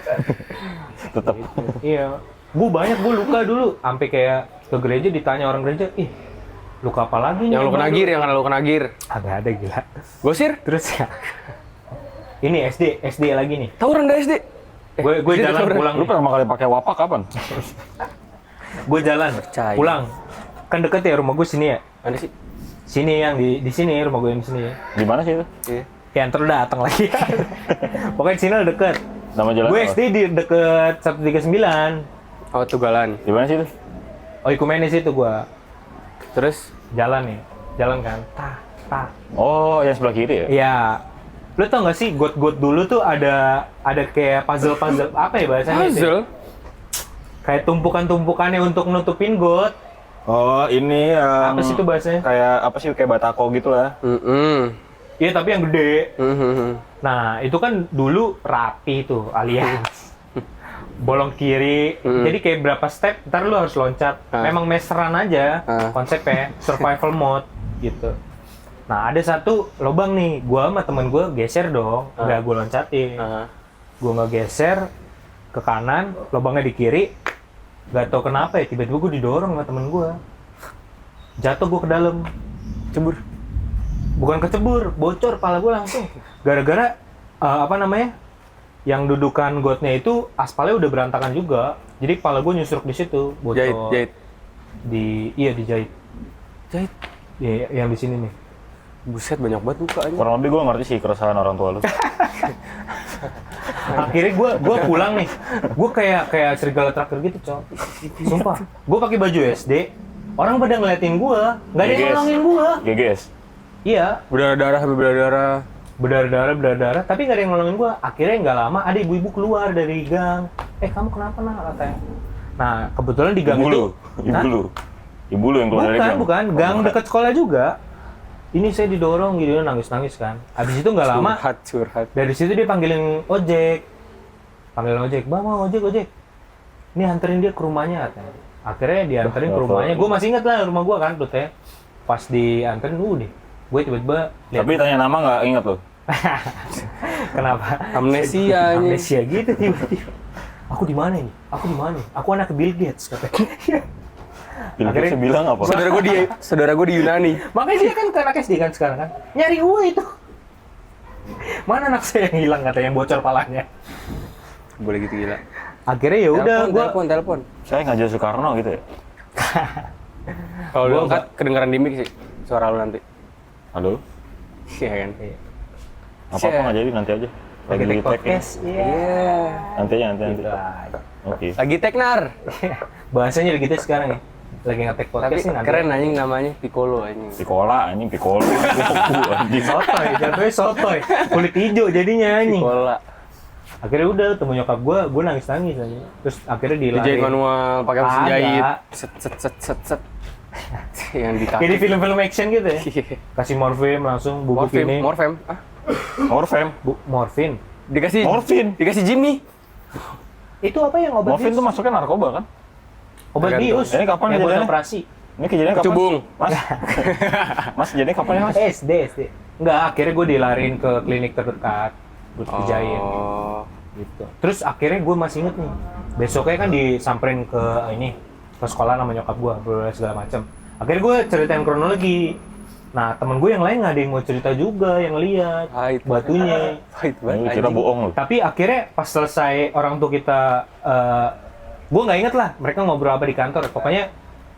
Tetap. Iya. Gua luka dulu. Sampai kayak ke gereja ditanya orang gereja, "Ih, luka apa lagi nih?" Yang lu kena gir, yang lu kena gir. Agak ada gila. Gosir? Terus ya. Ini SD lagi nih. Tawuran dah SD. Gue SD jalan tawuran. pulang. Lu pertama kali pakai wapak kapan? Gue jalan Percaya. pulang. Kan deket ya rumah gue sini ya. Mana sih? Sini yang di sini rumah gue yang sini ya. Di mana sih itu? Iya. Ya ntar datang lagi. Pokoknya di sini udah deket. Nama jalan Gue apa? SD di deket 139. Oh, Tugalan. Di mana sih itu? Oh, Ikumenis itu gue. Terus Jalan nih. Jalan kan. Tah. Oh, yang sebelah kiri ya? Iya. Lu tau gak sih got dulu tuh ada kayak puzzle apa ya bahasanya? puzzle. Kayak tumpukan-tumpukannya untuk nutupin got. Oh, ini yang Apa sih itu bahasanya? kayak apa sih kayak batako gitu lah. Iya, tapi yang gede. Mhm. Nah, itu kan dulu rapi tuh alias. bolong kiri. Jadi kayak berapa step, ntar lu harus loncat. Memang meseran aja konsepnya, survival mode gitu. Nah ada satu lubang nih, gua sama temen gua geser dong, nggak gua loncatin. Gua nggak geser ke kanan, lubangnya di kiri. Gak tau kenapa ya, tiba-tiba gua didorong sama temen gua. Jatuh gua ke dalam. Cebur. Bukan kecebur, bocor pala gua langsung. Gara-gara yang dudukan gotnya itu aspalnya udah berantakan juga. Jadi kepala gue nyusruk di situ, bocor. Jahit. Dijahit. Jahit. Iya, yang di sini nih. Buset, banyak banget lukanya. Kurang lebih gue ngerti sih keresahan orang tua lu. Akhirnya gue pulang nih. Gue kayak serigala terakhir gitu, Cok. Sumpah. Gue pakai baju SD. Orang pada ngeliatin gue, nggak ada yang GGS. nolongin gue. GGS. Iya, Berdarah-darah sampai berdarah. berdarah, tapi nggak ada yang nolongin gue. Akhirnya nggak lama ada ibu-ibu keluar dari gang. Kamu kenapa nak katanya? Nah kebetulan di gang Ibu lu. itu. Hah? Ibu lu yang keluar dari gang. Bukan, gang dekat sekolah juga. Ini saya didorong gitu, nangis-nangis kan. Habis itu nggak lama, Curhat. dari situ dia panggilin ojek. Bang, mau ojek. Ini anterin dia ke rumahnya katanya. Akhirnya dianterin ke rumahnya. Gue masih inget lah rumah gue kan, tuh teh. Pas dianterin, deh. Gue tiba-tiba lihat. Tapi tanya nama nggak ingat lo? Kenapa? Amnesia. Amnesia gitu tiba-tiba. Aku di mana ini? Aku anak Bill Gates katanya. Akhirnya bilang apa? Saudara gue di Yunani. Makanya dia kan anak SD kan sekarang kan. Nyari gue itu. Mana anak saya yang hilang katanya, yang bocor palanya. Boleh gitu gila. Akhirnya ya udah gua Telepon. Saya ngajak Soekarno gitu ya? Kalau lu angkat kedengeran di mic sih suara lu nanti. Halo? Iya kan? Apa-apa nggak jadi, nanti aja. Lagi take tag ya. podcast. Iya. Nanti. Gitu aja. Oke. Lagi teknar. Bahasanya gitu sekarang ya. Lagi nge-tag Tapi podcast nih nanti. keren anjing namanya Piccolo anjing. Picola, anjing. Sotoy, jatuhnya sotoy. Kulit hijau jadinya anjing. Piccolo. Akhirnya udah temu nyokap gua nangis-nangis aja. Terus akhirnya Dijahit dilarin. manual pakai mesin Ada. jahit. Set. Yang di kaki. Kayak di film-film action gitu ya. Iya. Kasih morfin langsung bubuk ini. Morfem. Ah, Morfem. Morfin. Dikasih Jimmy. Itu apa yang obat Morfin bius? tuh masuknya narkoba kan? Obat Tergantung. bius. Ini kapan yang buat kejadiannya? operasi? Ini kejadiannya kapan? Kecubung. Mas? Mas, kejadiannya kapan ya mas? SD. Enggak, akhirnya gue dilarin ke klinik terdekat buat dijahit. Oh. Gitu. Terus akhirnya gue masih inget nih, besoknya kan disamperin ke sekolah sama nyokap gue, segala macam. Akhirnya gue ceritain kronologi. Nah temen gue yang lain nggak ada yang mau cerita juga, yang lihat Pahit. batunya. Pahit Ini banget. kira anjing. bohong lu. Tapi akhirnya pas selesai orang tua kita, gue nggak inget lah mereka ngobrol apa di kantor. Pokoknya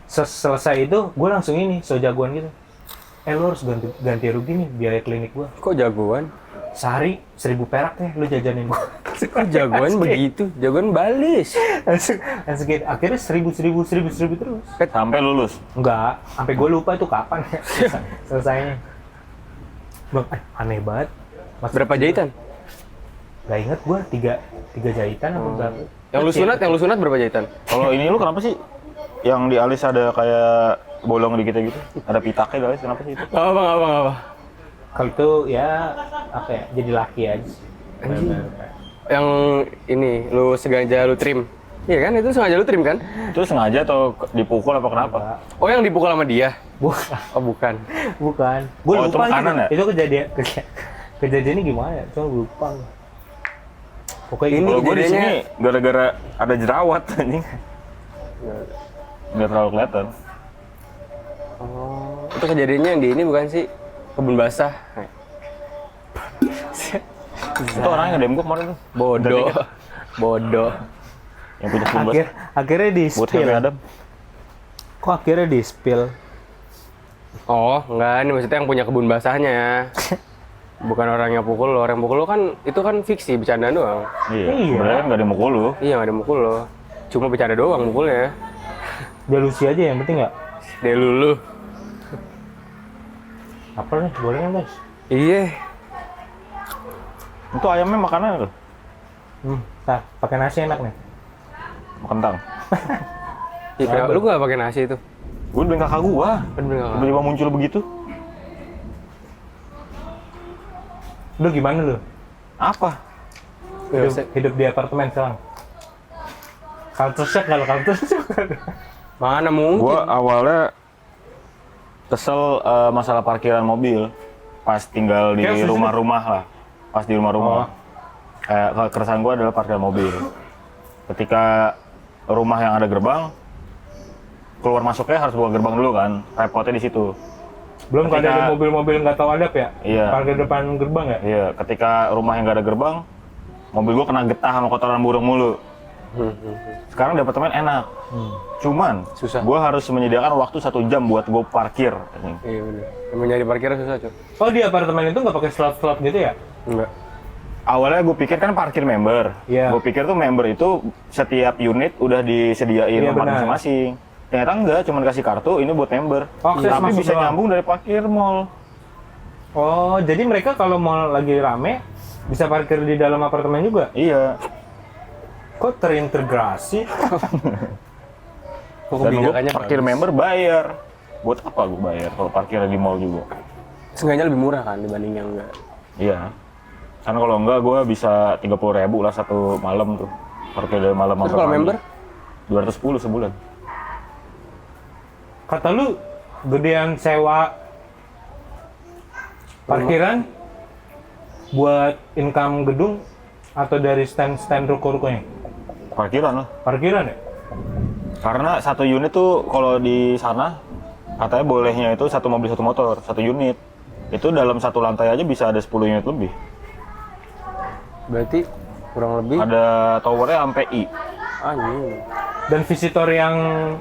selesai itu gue langsung so jagoan gitu. Lo harus ganti rugi nih biaya klinik gue. Kok jagoan? Sehari 1.000 perak nih lo jajanin gue. Kok jagoan begitu? Jagoan balis. langsung gitu. Akhirnya 1.000 terus. Sampai lulus. Enggak, sampai gue lupa itu kapan ya selesainya. Bang, aneh banget. Mas, Berapa jahitan? Gak inget gue, tiga jahitan apa berapa? Yang lu sunat berapa jahitan? Kalau ini lu kenapa sih? Yang di alis ada kayak bolong di kita gitu? Ada pitaknya di alis, kenapa sih itu? Gak apa. Kalau itu ya apa ya? Jadi laki aja. Yang ini lu sengaja lu trim. Iya kan? Itu sengaja lu trim kan? Itu sengaja atau dipukul apa kenapa? Oh yang dipukul sama dia? Bukan. Oh bukan. Bukan. Gue Oh, itu lupa makanan ya? Itu kejadiannya gimana ya? Cuma gue lupa. Pokoknya Ini gitu. Kalau gue di kejadiannya- sini gara-gara ada jerawat anjing. Nggak terlalu kelihatan. Oh, itu kejadiannya yang di ini bukan sih? Kebun basah. Itu orangnya nge-DM gue kemarin tuh. Bodoh. Yang punya kebun basah. Akhirnya di Buat spill. Happy Adam. Kok akhirnya di spill? Oh, enggak, ini maksudnya yang punya kebun basahnya. Bukan orang yang pukul lo. Orang yang pukul lo kan itu kan fiksi, bercandaan doang. Iya. Iya. Sebenarnya nggak ada mukul lu. Iya, nggak ada mukul lo. Cuma bercanda doang mukulnya. Delusi aja yang penting nggak? Deh lulu. Apa nih? Gorengan guys. Iya. Itu ayamnya makanan tuh. Pakai nasi enak nih. Kentang. Iya, kenapa lu nggak pakai nasi itu? Gue beli kakak gua. Kan bener nggak? Tiba-tiba muncul begitu. Lu gimana lu? Apa? Hidup di apartemen sekarang? Culture shock kalau culture shock. Mana mungkin? Gua awalnya kesel masalah parkiran mobil pas tinggal di Kayak rumah-rumah lah. Pas di rumah-rumah. Oh. Kayak keresahan gua adalah parkiran mobil. Ketika rumah yang ada gerbang, keluar masuknya harus buka gerbang dulu kan. Repotnya di situ. Belum kalau Ketika- ada mobil-mobil nggak tahu adab ya? Iya. Parkir depan gerbang ya? Iya, ketika rumah yang gak ada gerbang, mobil gua kena getah sama kotoran burung mulu. Sekarang di apartemen enak. Cuman Susah. gua harus menyediakan waktu 1 jam buat gua parkir. Iya bener. Emang nyari parkirnya susah, Cok. Oh di apartemen itu nggak pakai slot-slot gitu ya? Enggak. Awalnya gue pikir kan parkir member. Iya. Gue pikir tuh member itu setiap unit udah disediain Iya, tempat benar. masing-masing. Ternyata enggak, cuma kasih kartu ini buat member. Oh, akses Tapi masuk bisa doang. nyambung dari parkir mall. Oh jadi mereka kalau mau lagi rame bisa parkir di dalam apartemen juga? Iya. Kok terintegrasi? Kok Dan gue kebijakannya parkir bagus. member bayar. Buat apa gue bayar kalau parkir di mall juga? Seenggaknya lebih murah kan dibanding yang enggak. Iya. Karena kalau enggak gue bisa 30.000 lah 1 malam tuh. Parkir dari malam Terus sampai kalau pagi. member? 210 sebulan. Kata lu gedean sewa parkiran buat income gedung atau dari stand-stand ruko-rukonya? Parkiran lah. Parkiran ya? Karena 1 unit tuh kalau di sana katanya bolehnya itu 1 mobil 1 motor, 1 unit. Itu dalam 1 lantai aja bisa ada 10 unit lebih. Berarti kurang lebih Ada towernya sampai I. anjing. Dan visitor yang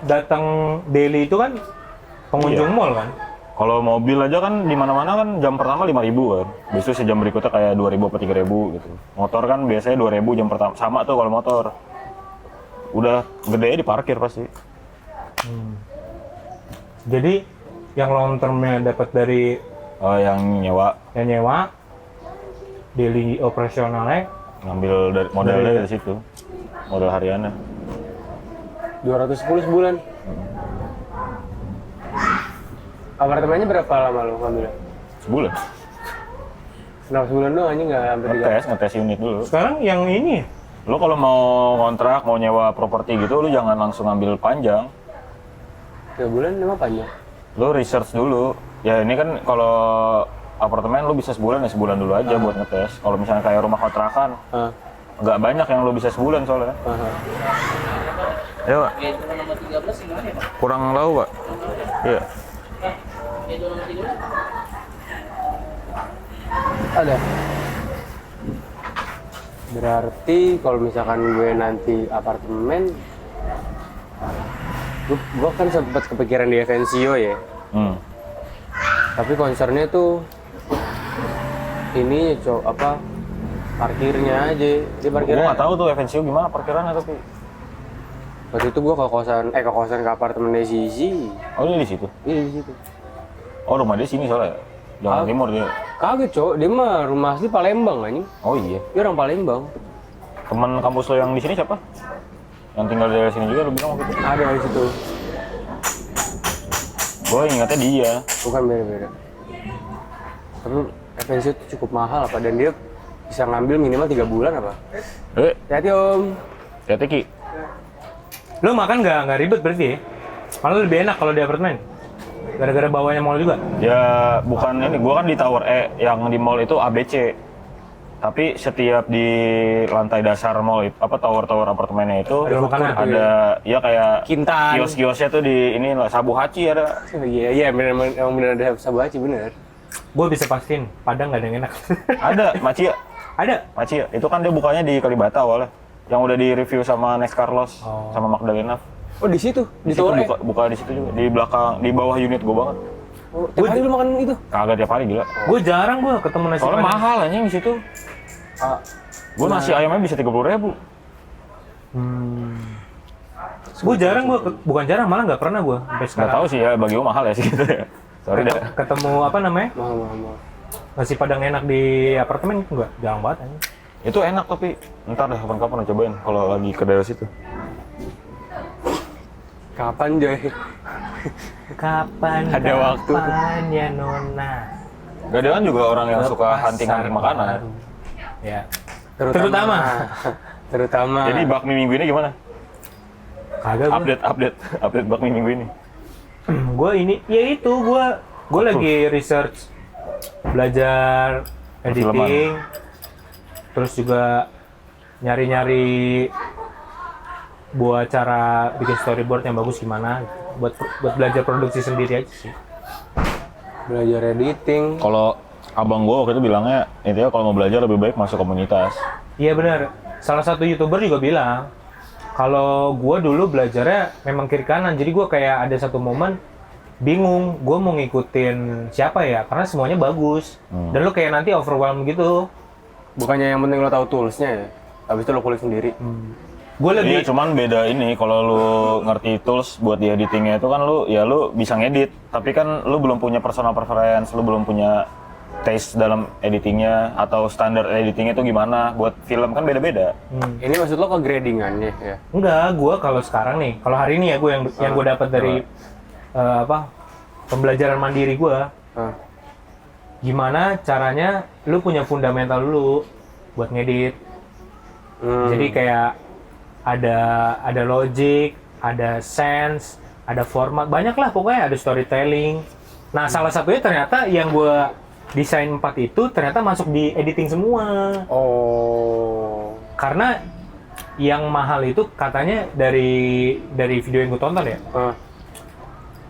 datang daily itu kan pengunjung Iya. mall kan? Kalau mobil aja kan di mana-mana kan jam pertama 5.000 kan. Besok sejam berikutnya kayak 2.000 atau 3.000 gitu. Motor kan biasanya 2.000 jam pertama. Sama tuh kalau motor. Udah gede di parkir pasti. Jadi yang long termnya dapat dari Yang nyewa yang nyewa, daily operasionalnya ngambil dari modalnya dari situ. Modal hariannya. 210 sebulan. Apartemennya berapa lama lo ngambilnya? Sebulan. Kenapa sebulan doang anjing nggak sampai 3? Ngetes unit dulu. sekarang yang ini Lo kalau mau kontrak, mau nyewa properti gitu, lo jangan langsung ambil panjang. 3 bulan emang panjang. Lo research dulu. Ya ini kan kalau apartemen lo bisa sebulan ya sebulan dulu aja buat ngetes. Kalau misalnya kayak rumah kontrakan, Ah. nggak banyak yang lo bisa sebulan soalnya. Ya Pak. Itu nomor 13 gimana ya, Pak? Kurang tahu Pak. Iya. Itu nomor 13. Ada. Berarti kalau misalkan gue nanti apartemen, gue kan sempat kepikiran di Evencio ya. Tapi concernnya tuh ini parkirnya aja. Dia Gue parkirnya. nggak tahu tuh Evencio gimana parkirannya tapi. Waktu itu gue ke kosan ke apartemennya Zizi. Oh dia di situ. Iya di situ. Oh rumah dia sini soalnya. Jalan Timur dia. Kaget cok, dia mah rumah asli Palembang anjing. Oh iya. Dia orang Palembang. Teman kampus lo yang di sini siapa? Yang tinggal di daerah sini juga lo bilang waktu itu. Ada di situ. Gue ingatnya dia. Bukan beda-beda. Tapi Evencio itu cukup mahal apa dan dia bisa ngambil minimal 3 bulan apa? Hati-hati om. Hati Ki. lo makan nggak ribet berarti ya? Malah lebih enak kalau di apartemen. Gara-gara bawahnya mall juga. Ya bukan ini, gua kan di Tower E, yang di mall itu ABC. Tapi setiap di lantai dasar mall itu, tower-tower apartemennya itu Ada makanan. ada ya kayak Kintan. kios-kiosnya tuh di ini lah, Sabu Haci ada. Iya bener emang bener ada sabaci bener. Gue bisa pastiin Padang nggak ada yang enak. Ada Macia. Ada. Macia. Itu kan dia bukanya di Kalibata awalnya. Yang udah di-review sama Next Carlos Oh. sama Magdalena. Oh di situ di Di situ Tower E? buka di situ juga. Di belakang, di bawah unit gua banget. Oh, tiap hari lu makan itu? Kagak tiap hari gila. Gue jarang ketemu nasi Soalnya Padang. mahal anjing di situ. Gua nasi ayamnya bisa 30.000. Gue jarang bukan jarang malah nggak pernah gue sampai Nggak sekarang. tahu sih ya, bagi gua mahal ya sih gitu ya. Sorry dah. Ketemu apa namanya? Mahal. Nasi Padang enak di apartemen enggak? Jarang banget anjing. Itu enak tapi ntar deh kapan-kapan cobain kalau lagi ke daerah situ. Kapan Joy? Kapan Ada waktu. kapan ya Nona? Gadean juga orang yang suka hunting-hunting makanan. Ya. Terutama. Jadi bakmi minggu ini gimana? Kagak gua. Update bug minggu ini. Gue ini, ya itu gue lagi research, belajar editing, terus juga nyari-nyari buat cara bikin storyboard yang bagus gimana, buat belajar produksi sendiri aja sih. Belajar editing. Kalau abang gua waktu itu bilangnya, intinya kalau mau belajar lebih baik masuk komunitas. Iya benar. Salah satu YouTuber juga bilang, kalau gue dulu belajarnya memang kiri kanan, jadi gue kayak ada satu momen bingung, gue mau ngikutin siapa ya, karena semuanya bagus, dan lu kayak nanti overwhelmed gitu. Bukannya yang penting lo tahu toolsnya ya, habis itu lo kulik sendiri. Gue lebih Iya, cuman beda ini kalau lu ngerti tools buat di editingnya itu kan lu bisa ngedit, tapi kan lu belum punya personal preference, lu belum punya taste dalam editingnya atau standar editingnya itu gimana. Buat film kan beda-beda. Ini maksud lo ke gradingannya ya? enggak, gue kalau sekarang nih, kalau hari ini ya gue yang gue dapat dari pembelajaran mandiri gue, gimana caranya lu punya fundamental dulu buat ngedit. Jadi kayak ada logic, ada sense, ada format, banyak lah pokoknya, ada storytelling. Nah salah satunya ternyata yang gue desain 4 itu ternyata masuk di editing semua. Oh. Karena yang mahal itu katanya dari video yang gue tonton ya,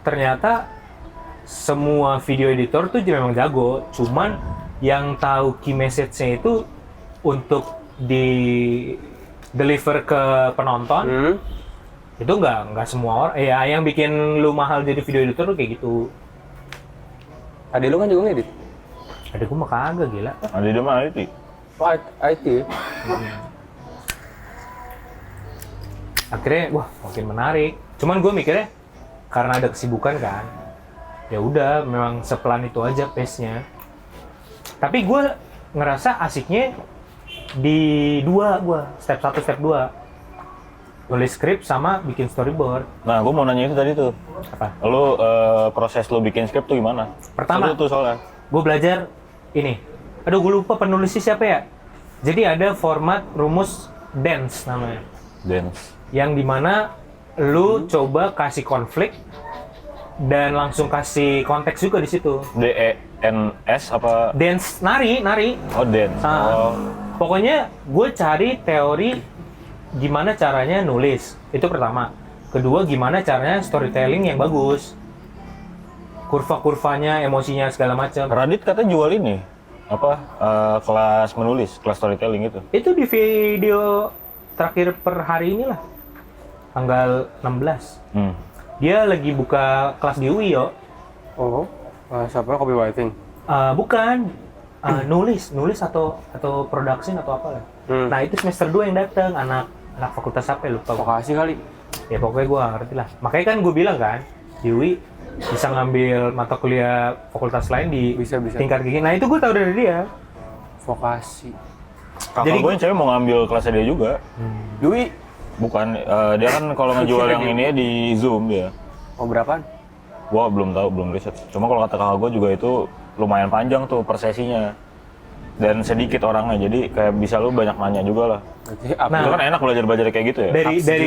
ternyata semua video editor tuh memang jago, cuman yang tahu key message-nya itu untuk di deliver ke penonton, itu nggak semua orang. Ya yang bikin lu mahal jadi video editor tuh kayak gitu. Adik lu kan juga ngedit? Ada gue mah kagak, gila. Ada di mana itu? Oh, IT. Akhirnya wah makin menarik. Cuman gue mikirnya karena ada kesibukan kan, ya udah memang sepelan itu aja pace-nya. Tapi gue ngerasa asiknya di step 1, step 2, nulis skrip sama bikin storyboard. Nah, gue mau nanya itu tadi tuh. Apa? Lu proses lu bikin skrip tuh gimana? Pertama, Seru tuh soalnya. gue belajar ini. Aduh, gue lupa penulisnya siapa ya. Jadi ada format rumus dance namanya. Dance. Yang dimana lu coba kasih konflik dan langsung kasih konteks juga di situ. DENS apa? Dance, nari. Oh, dance. Oh. Pokoknya gue cari teori gimana caranya nulis. Itu pertama. Kedua, gimana caranya storytelling yang bagus. Kurva-kurvanya, emosinya segala macam. Radit katanya jual ini. Kelas menulis, kelas storytelling itu. Itu di video terakhir per hari inilah. Tanggal 16. Dia lagi buka kelas di UI, yo. Oh, siapa? Copywriting? Bukan. Nulis atau production atau apa lah. Nah, itu semester 2 yang datang, anak fakultas apa ya, lupa. Vokasi kali. Ya pokoknya gue ngerti lah. Makanya kan gue bilang kan, di UI bisa ngambil mata kuliah fakultas lain di Bisa. tingkat gini. Nah itu gue tahu dari dia. Vokasi. Kakak Jadi- gue yang cewek mau ngambil kelasnya dia juga. Dwi. Bukan, dia kan kalau ngejual yang ini di Zoom dia. Oh, berapaan? Gua belum tahu, belum riset. Cuma kalau kata kakak gue juga itu lumayan panjang tuh per sesinya. Dan sedikit orangnya, jadi kayak bisa lu banyak nanya juga lah. Nah, Itu kan enak belajar kayak gitu ya.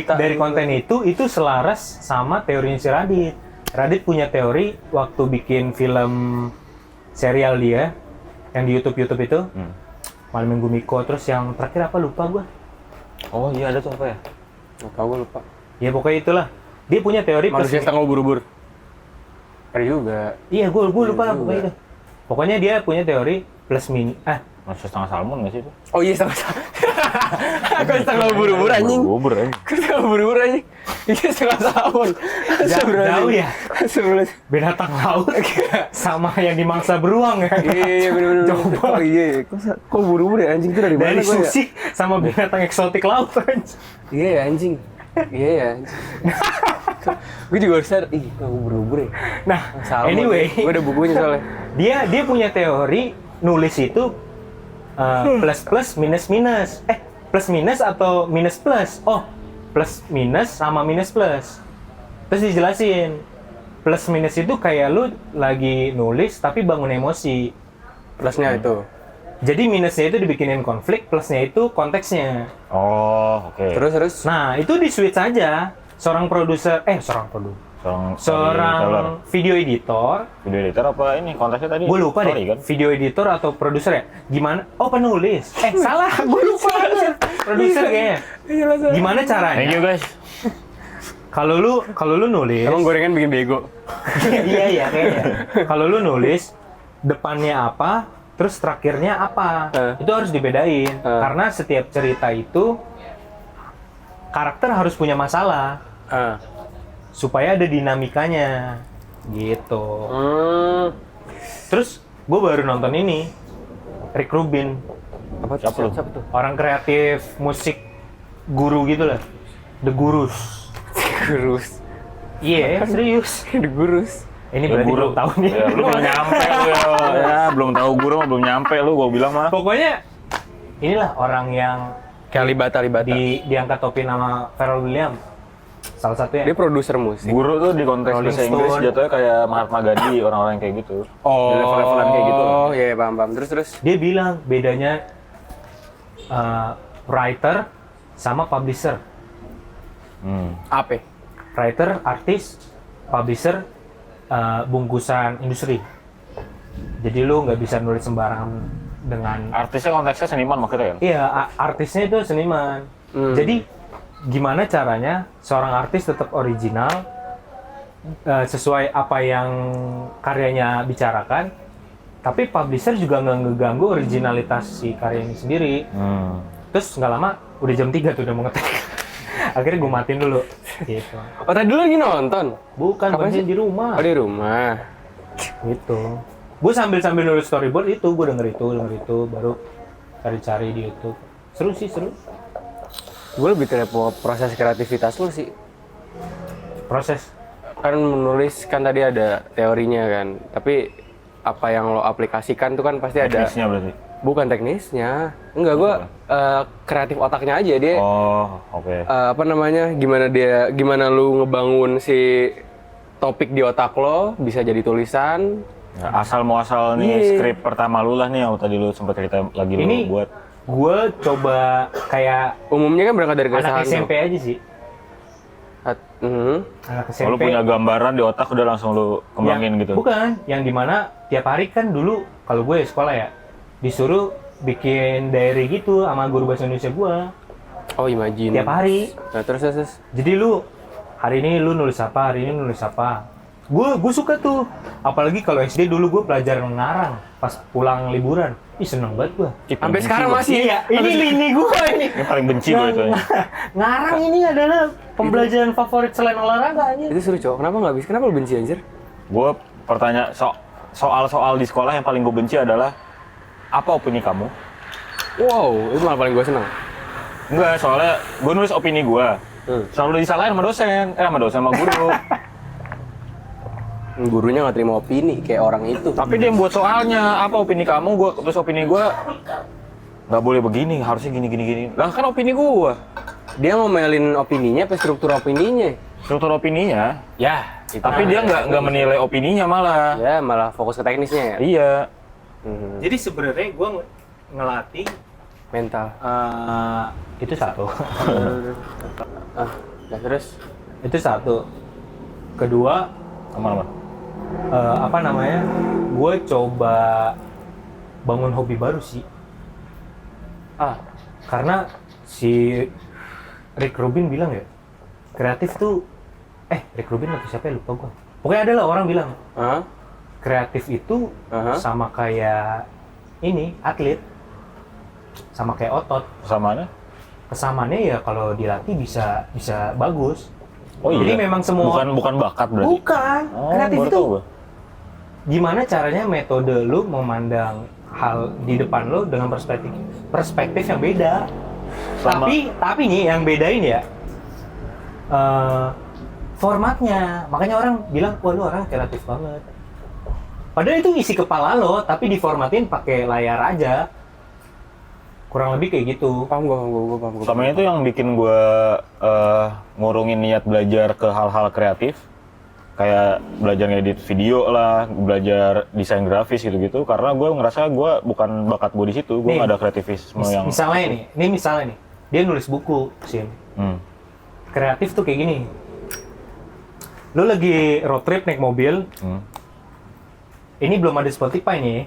Dari konten itu selaras sama teorinya si Radit. Radit punya teori waktu bikin film serial dia yang di YouTube itu. Malam Minggu Miko, terus yang terakhir apa lupa gue. Oh iya, ada tuh apa ya? Nggak tahu, gue lupa. Ya pokoknya itulah. Dia punya teori Manusia plus- setengah ubur-ubur. Ada juga. Iya, gue lupa lah juga. pokoknya itu. Pokoknya dia punya teori plus min. Manusia setengah salmon nggak sih itu? Oh iya, setengah. Aku setengah ubur-ubur anjing. Bubur anjing. Aku setengah ubur-ubur anjing. Iya, setengah salmon. Jauh ya. Sebelah. Binatang laut sama yang dimangsa beruang ya. Iya, bener-bener. Coba. Oh iya, kok ubur-ubur ya anjing itu dari mana Dari gua ya? sushi sama binatang eksotik laut anjing. Iya ya anjing. Iya ya anjing. Gue juga harus sadar, ih kok ubur-ubur ya? Nah, Salmon. anyway, Gue ada bukunya soalnya. dia punya teori nulis itu plus minus plus minus atau minus plus. Oh, plus minus sama minus plus. Terus dijelasin plus minus itu kayak lu lagi nulis tapi bangun emosi. Plusnya itu. Jadi minusnya itu dibikinin konflik, plusnya itu konteksnya. Oh, oke. Terus. Nah, itu di switch aja. seorang produser, seorang video editor. Video editor apa ini konteksnya tadi? Gue lupa Story, deh, kan? video editor atau produser ya? Gimana? Oh, penulis. Salah, gue lupa. Produser kayaknya. Gimana caranya? Thank you guys. Kalau lu nulis, Emang gorengan bikin bego. iya kayaknya. Kalau lu nulis depannya apa, terus terakhirnya apa, itu harus dibedain. Karena setiap cerita itu karakter harus punya masalah supaya ada dinamikanya, gitu. Terus gue baru nonton ini, Rick Rubin, Siapa lu? Siapa tuh? orang kreatif musik guru gitu lah, The Gurus. Gurus. Iya, serius. The Gurus. Ini berarti Guru. belum tahu nih. Ya, lu belum nyampe lu ya. Ya, belum tahu guru mah belum nyampe lu, gua bilang mah. Pokoknya inilah orang yang Kalibata. diangkat topi nama Pharrell Williams. Salah satunya. Dia produser musik. Guru tuh di konteks Rolling bahasa Inggris Stone. jatuhnya kayak Mahatma Gandhi, orang-orang kayak gitu. Oh, Di level-levelan kayak gitu. Oh, iya paham. Terus. Dia bilang bedanya writer sama publisher. Apa? Writer, artis, publisher, bungkusan industri. Jadi lu nggak bisa nulis sembarangan dengan Artisnya konteksnya seniman maksudnya ya? iya, artisnya itu seniman. Jadi gimana caranya seorang artis tetap original sesuai apa yang karyanya bicarakan, tapi publisher juga nggak ngeganggu originalitas si karyanya sendiri. Terus nggak lama udah jam 3 tuh udah mau ngetek. Akhirnya gue matiin dulu. Gitu. Oh, tadi lu lagi nonton? Bukan, Kapan bukan sih? di rumah. Oh, di rumah. Gitu. Gue sambil nulis storyboard itu, gue denger itu, baru cari-cari di YouTube. Seru sih, seru. Gue lebih kepo proses kreativitas lu sih. Proses. Kan menulis kan tadi ada teorinya kan, tapi apa yang lo aplikasikan tuh kan pasti ada. Teknisnya berarti. Bukan teknisnya. Enggak, gue kreatif otaknya aja dia. Oh, oke. Apa namanya? Gimana lu ngebangun si topik di otak lo bisa jadi tulisan. Ya, asal muasal nih Iya. skrip pertama lu lah nih yang tadi lu sempat cerita lagi Ini lu buat. gue coba kayak Umumnya kan berangkat dari anak keresahan SMP lo. aja sih. Anak SMP. Lu punya gambaran di otak udah langsung lu kembangin Yang- gitu. Bukan, yang dimana tiap hari kan dulu kalau gue sekolah ya disuruh bikin diary gitu sama guru bahasa Indonesia gue Oh, imagine. tiap hari. Nah, terus. Jadi lu hari ini lu nulis apa, hari ini nulis apa. Gue suka tuh, apalagi kalau SD dulu gue pelajaran ngarang pas pulang liburan. Ih, seneng banget gue. Sampai sekarang masih. Iya, ini lini gue ini. Ini paling benci gue itu. Ngarang ini adalah pembelajaran favorit selain olahraga aja. Itu seru, cowok. Kenapa nggak bisa? Kenapa lu benci anjir? Gue pertanyaan soal-soal di sekolah yang paling gue benci adalah apa opini kamu? Wow, itu malah paling gue senang. Enggak, soalnya gue nulis opini gue. Selalu disalahin sama dosen, sama guru. Gurunya nggak terima opini kayak orang itu. Tapi dia yang buat soalnya, apa opini kamu? Gue terus opini gue nggak boleh begini, harusnya gini. Lah kan opini gue. Dia ngomelin opininya apa struktur opininya? Struktur opininya, Ya, itu. tapi dia nggak menilai opininya malah. Ya, malah fokus ke teknisnya ya. Iya. Jadi sebenarnya gue ngelatih Mental. itu satu. Nah, terus Itu satu. Kedua, Aman. apa namanya? Gue coba bangun hobi baru sih. Karena si Rick Rubin bilang ya, kreatif tuh Rick Rubin atau siapa ya, lupa gue. Pokoknya ada lah orang bilang kreatif itu sama kayak ini atlet, sama kayak otot. Kesamaannya? Kesamaannya ya kalau dilatih bisa bagus. Oh iya. Jadi memang semua bukan bakat berarti. bukan kreatif baru itu tahu gua. gimana caranya metode lu memandang hal di depan lu dengan perspektif yang beda. Sama- Tapi nih yang bedain ya formatnya. Makanya orang bilang, wah lu orang kreatif banget. Padahal itu isi kepala lo, tapi diformatin pakai layar aja. Kurang lebih kayak gitu. paham gue paham. Sama itu yang bikin gue ngurungin niat belajar ke hal-hal kreatif. Kayak belajar ngedit video lah, belajar desain grafis gitu-gitu. Karena gue ngerasa gue bukan bakat gue di situ, gue Nih, nggak ada kreativisme yang. Misalnya nih, dia nulis buku, Sim. Kreatif tuh kayak gini, Lu lagi road trip naik mobil, ini belum ada Spotify nih.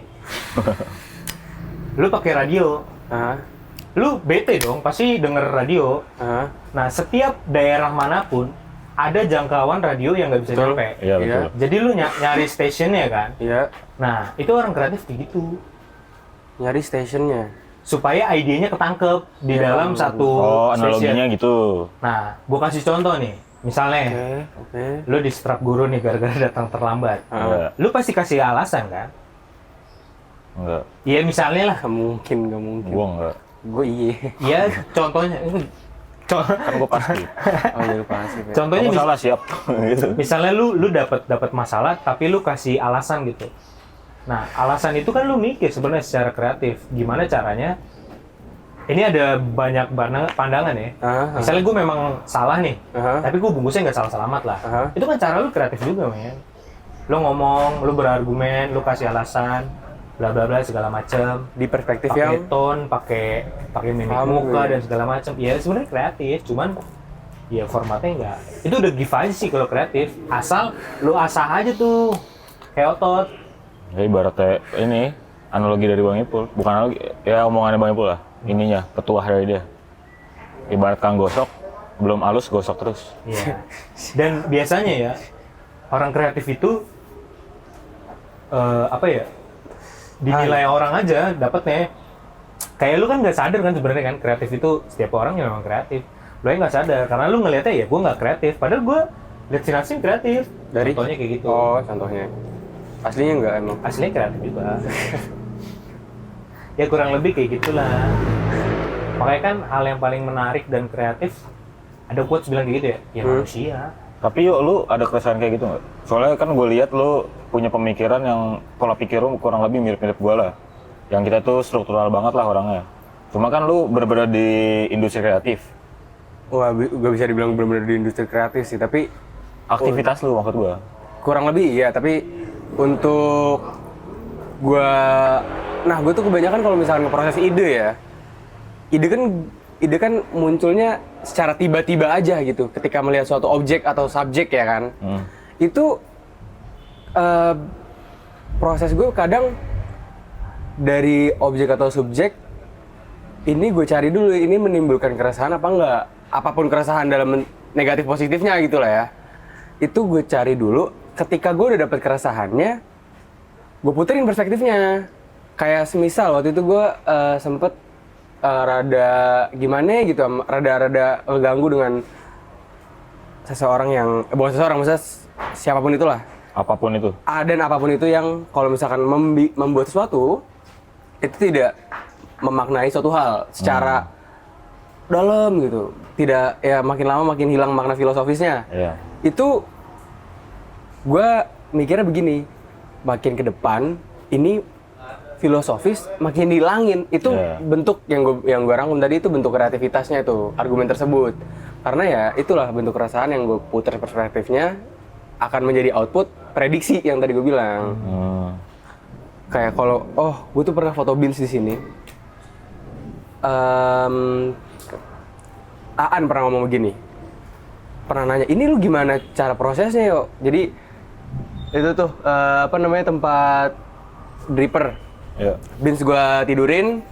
Lu pakai radio, Ah, lu bete dong, pasti denger radio. ah, Nah, setiap daerah manapun ada jangkauan radio yang nggak bisa Betul. nyampe. Iya betul. Jadi lu nyari stationnya kan. iya. Nah, itu orang kreatif kayak gitu. Nyari stationnya. Supaya idenya ketangkep di dalam satu Oh, analoginya station. gitu. Nah, gua kasih contoh nih. Misalnya, Oke. lu distrap guru nih gara-gara datang terlambat. Enggak. Lu pasti kasih alasan kan? Enggak. Iya misalnya lah. Gak mungkin, gak mungkin. Gua enggak. Gue iya. Iya, contohnya. Kan gua pasti. Oh iya lupa sih. Fe. Contohnya Kamu salah siap. gitu. misalnya lu dapat masalah tapi lu kasih alasan gitu. Nah, alasan itu kan lu mikir sebenarnya secara kreatif. Gimana caranya? Ini ada banyak pandangan ya. Misalnya gue memang salah nih, tapi gue bungkusnya nggak salah alamat lah. Itu kan cara lu kreatif juga, men. Lu ngomong, lu berargumen, lu kasih alasan, bla bla bla segala macem. Di perspektif Pakai yang tone, pakai mimik Paham muka gue. dan segala macam. Ya sebenarnya kreatif, cuman ya formatnya enggak. Itu udah give aja sih kalau kreatif. Asal lu asah aja tuh. Kayak otot. Ya ibaratnya ini analogi dari Bang Ipul, bukan analogi, ya omongannya Bang Ipul lah. Ininya petuah dari dia. Ibarat kang gosok, belum halus gosok terus. Iya. Dan biasanya ya orang kreatif itu apa ya? Dinilai orang aja dapatnya. Kayak lu kan nggak sadar kan sebenarnya kan kreatif itu setiap orang yang memang kreatif. Lu yang nggak sadar karena lu ngelihatnya ya gue nggak kreatif. Padahal gue lihat si Nasim kreatif. Dari? Contohnya kayak gitu. Oh, contohnya. Aslinya enggak emang. Aslinya kreatif juga. Ya kurang lebih kayak gitulah. Makanya kan hal yang paling menarik dan kreatif ada quotes bilang kayak gitu ya. Ya manusia. Tapi yuk lu ada keresahan kayak gitu nggak? Soalnya kan gue lihat lu punya pemikiran yang pola pikir lu kurang lebih mirip-mirip gue lah. Yang kita tuh struktural banget lah orangnya. Cuma kan lu bener-bener di industri kreatif. Wah, gak bisa dibilang benar-benar di industri kreatif sih, tapi Aktivitas lu maksud gue. kurang lebih iya, tapi untuk gua gue tuh kebanyakan kalau misalkan ngeproses ide ya. Ide kan munculnya secara tiba-tiba aja gitu ketika melihat suatu objek atau subjek ya kan. Itu proses gue kadang dari objek atau subjek ini gue cari dulu ini menimbulkan keresahan apa enggak, apapun keresahan dalam negatif positifnya gitu lah ya, itu gue cari dulu. Ketika gue udah dapet keresahannya, gue puterin perspektifnya. Kayak semisal waktu itu gue sempet rada gimana gitu, rada ngeganggu dengan seseorang yang bukan seseorang, maksudnya siapapun itulah. Apapun itu. Dan apapun itu yang kalau misalkan membuat sesuatu itu tidak memaknai suatu hal secara dalam gitu, tidak, ya makin lama makin hilang makna filosofisnya. Iya. Itu gue mikirnya begini, makin ke depan ini filosofis makin hilangin. Itu bentuk yang gue rangkum tadi, itu bentuk kreativitasnya itu argumen tersebut. Karena ya itulah bentuk keresahan yang gue putar perspektifnya akan menjadi output prediksi yang tadi gue bilang. Kayak kalau gue tuh pernah foto Beans di sini. Aan pernah ngomong begini, pernah nanya, ini lu gimana cara prosesnya yo? Jadi itu tuh tempat dripper. Iya. Beans gue tidurin,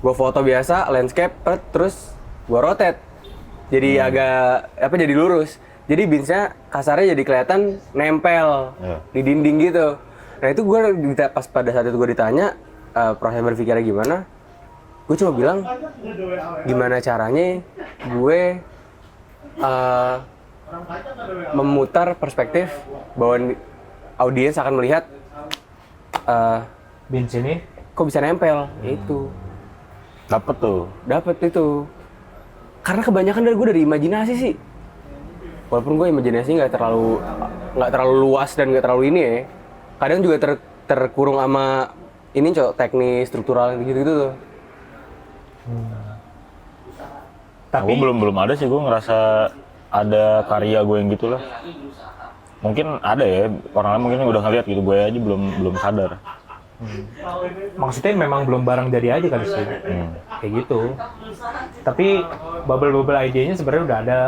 gue foto biasa, landscape, terus gue rotate. Jadi jadi lurus. Jadi beansnya kasarnya jadi kelihatan nempel di dinding gitu. Nah itu gue pas pada saat itu gue ditanya proses berpikirnya gimana, gue cuma bilang gimana caranya gue memutar perspektif bahwa audiens akan melihat Beans ini kok bisa nempel. Itu dapet itu karena kebanyakan dari gue dari imajinasi sih, walaupun gue imajinasi nggak terlalu luas dan nggak terlalu ini ya, kadang juga terkurung sama ini teknis struktural gitu tuh. Tapi belum ada sih, gue ngerasa ada karya gue yang gitulah. Mungkin ada ya, orang lain mungkin udah ngeliat gitu, gue aja belum sadar. maksudnya memang belum barang jadi aja kali sih. Kayak gitu. Tapi bubble idenya sebenarnya udah ada.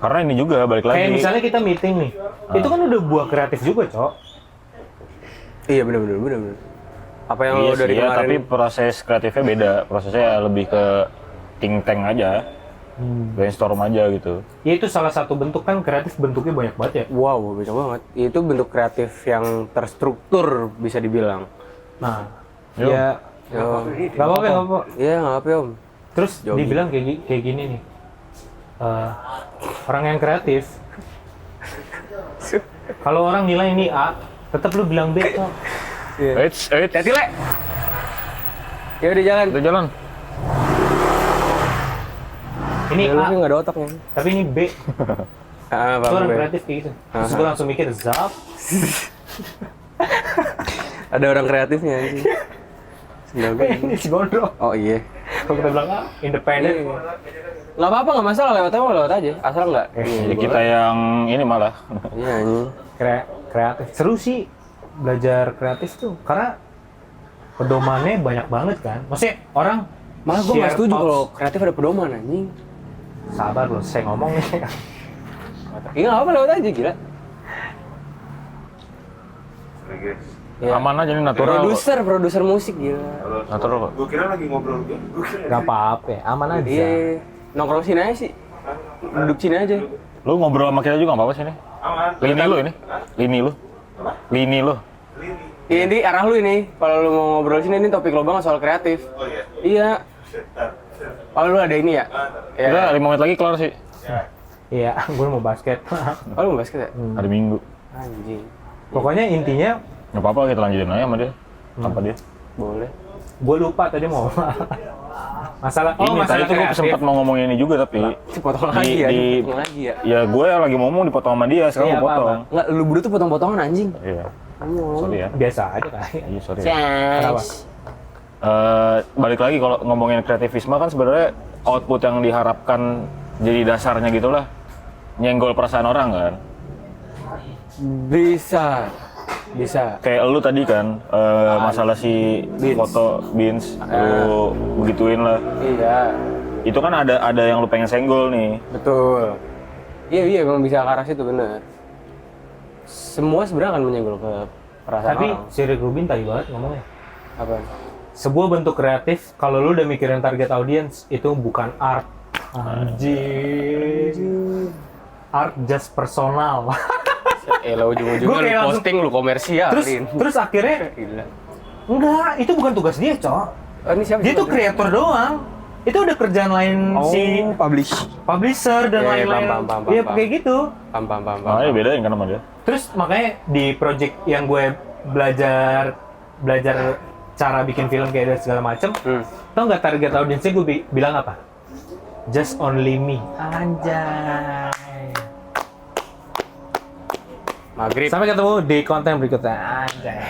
Karena ini juga balik lagi. Kayak misalnya kita meeting nih, itu kan udah buah kreatif juga, Cok. Iya bener. Apa yang Iya lo dari sih, ya, kemarin? tapi proses kreatifnya beda. Prosesnya lebih ke think tank aja, brainstorm aja gitu. Ya itu salah satu bentuk kan kreatif bentuknya banyak banget ya. Wow, banyak banget. Itu bentuk kreatif yang terstruktur bisa dibilang. Nah, Yo. ya nggak apa-apa. Iya nggak apa Om. Terus Jogging. dibilang kayak gini nih, orang yang kreatif, kalau orang nilai ini A, tetap lu bilang B, Cok. Eits. Hati-hati Le. Ya udah jalan. Udah jalan. Ini Ya, lu A, sih nggak ada otaknya. tapi ini B. Ah, Itu Bang orang Be. kreatif kayak gitu. Terus gue langsung mikir, zap. Ada orang kreatifnya sih. Sendal gue. Ini si gondrong. Oh iya. Kalau kita bilang A, independen. Nggak apa-apa, nggak masalah, lewat aja. Asal nggak. Ya, kita yang ini malah. Iya ini. Kreatif. Seru sih belajar kreatif tuh. Karena pedomannya banyak banget kan. Maksudnya orang Malah gue nggak share setuju thoughts. kalau kreatif ada pedoman anjing. Sabar loh, saya ngomong nih. Iya nggak apa-apa, lewat aja gila. Ya. Aman aja nih, natural. Produser musik gila. Natural kok. Gue kira lagi ngobrol gue. Gak apa-apa, ya, aman aja. Iya. Nongkrong sini aja sih. Duduk sini aja. Lu ngobrol sama kita juga nggak apa-apa sih nih. Aman. Lini lu ini. Lini lu. Ini arah lu ini. Kalau lu mau ngobrol sini, ini topik lo banget soal kreatif. Oh iya. Iya. Oh lu ada ini ya? Kita 5 menit lagi kelar sih. Iya, gue mau basket. Oh lu mau basket ya? Hari Minggu. Anjing. Pokoknya intinya, Nggak apa-apa, kita lanjutin aja sama dia. Tanpa dia. Boleh. gue lupa tadi mau masalah. Oh, Ini tadi masalah tuh gue kreatif. sempat mau ngomongin ini juga tapi Potong lagi ya. di- Potong lagi ya. ya gue lagi ngomong dipotong sama dia, sekarang Iya, gue potong. Nggak, lu berdua tuh potong-potongan anjing. Iya. Sorry ya. Biasa aja kali. Iya, sorry. Kenapa? Balik lagi kalau ngomongin kreativisme kan sebenarnya output yang diharapkan jadi dasarnya gitulah nyenggol perasaan orang kan. Bisa. Kayak lu tadi kan masalah si Beans. foto Beans lu begituin lah. Iya. Itu kan ada yang lu pengen senggol nih. Betul. Iya, emang bisa ke arah situ bener. Semua sebenarnya akan menyenggol ke perasaan Tapi orang. si Rick Rubin tadi banget ngomongnya. Apa? Sebuah bentuk kreatif, kalau lu udah mikirin target audience, itu bukan art. Anjing. Art just personal. Lo ujung-ujungnya Gua kayak lu langsung- posting, lu komersialin. terus akhirnya, Gila. enggak, itu bukan tugas dia, Cok. Oh, ini siapa? Dia tuh kreator doang. Itu udah kerjaan lain si publisher dan Iya, lain-lain. paham, Iya, paham. kayak gitu. Pam. Makanya bedain kan sama dia. Terus makanya di project yang gue belajar cara bikin film kayak dan segala macem, tau nggak target audiensnya gue bilang apa? Just only me. Anjay. Maghrib. Sampai ketemu di konten berikutnya. Anjay.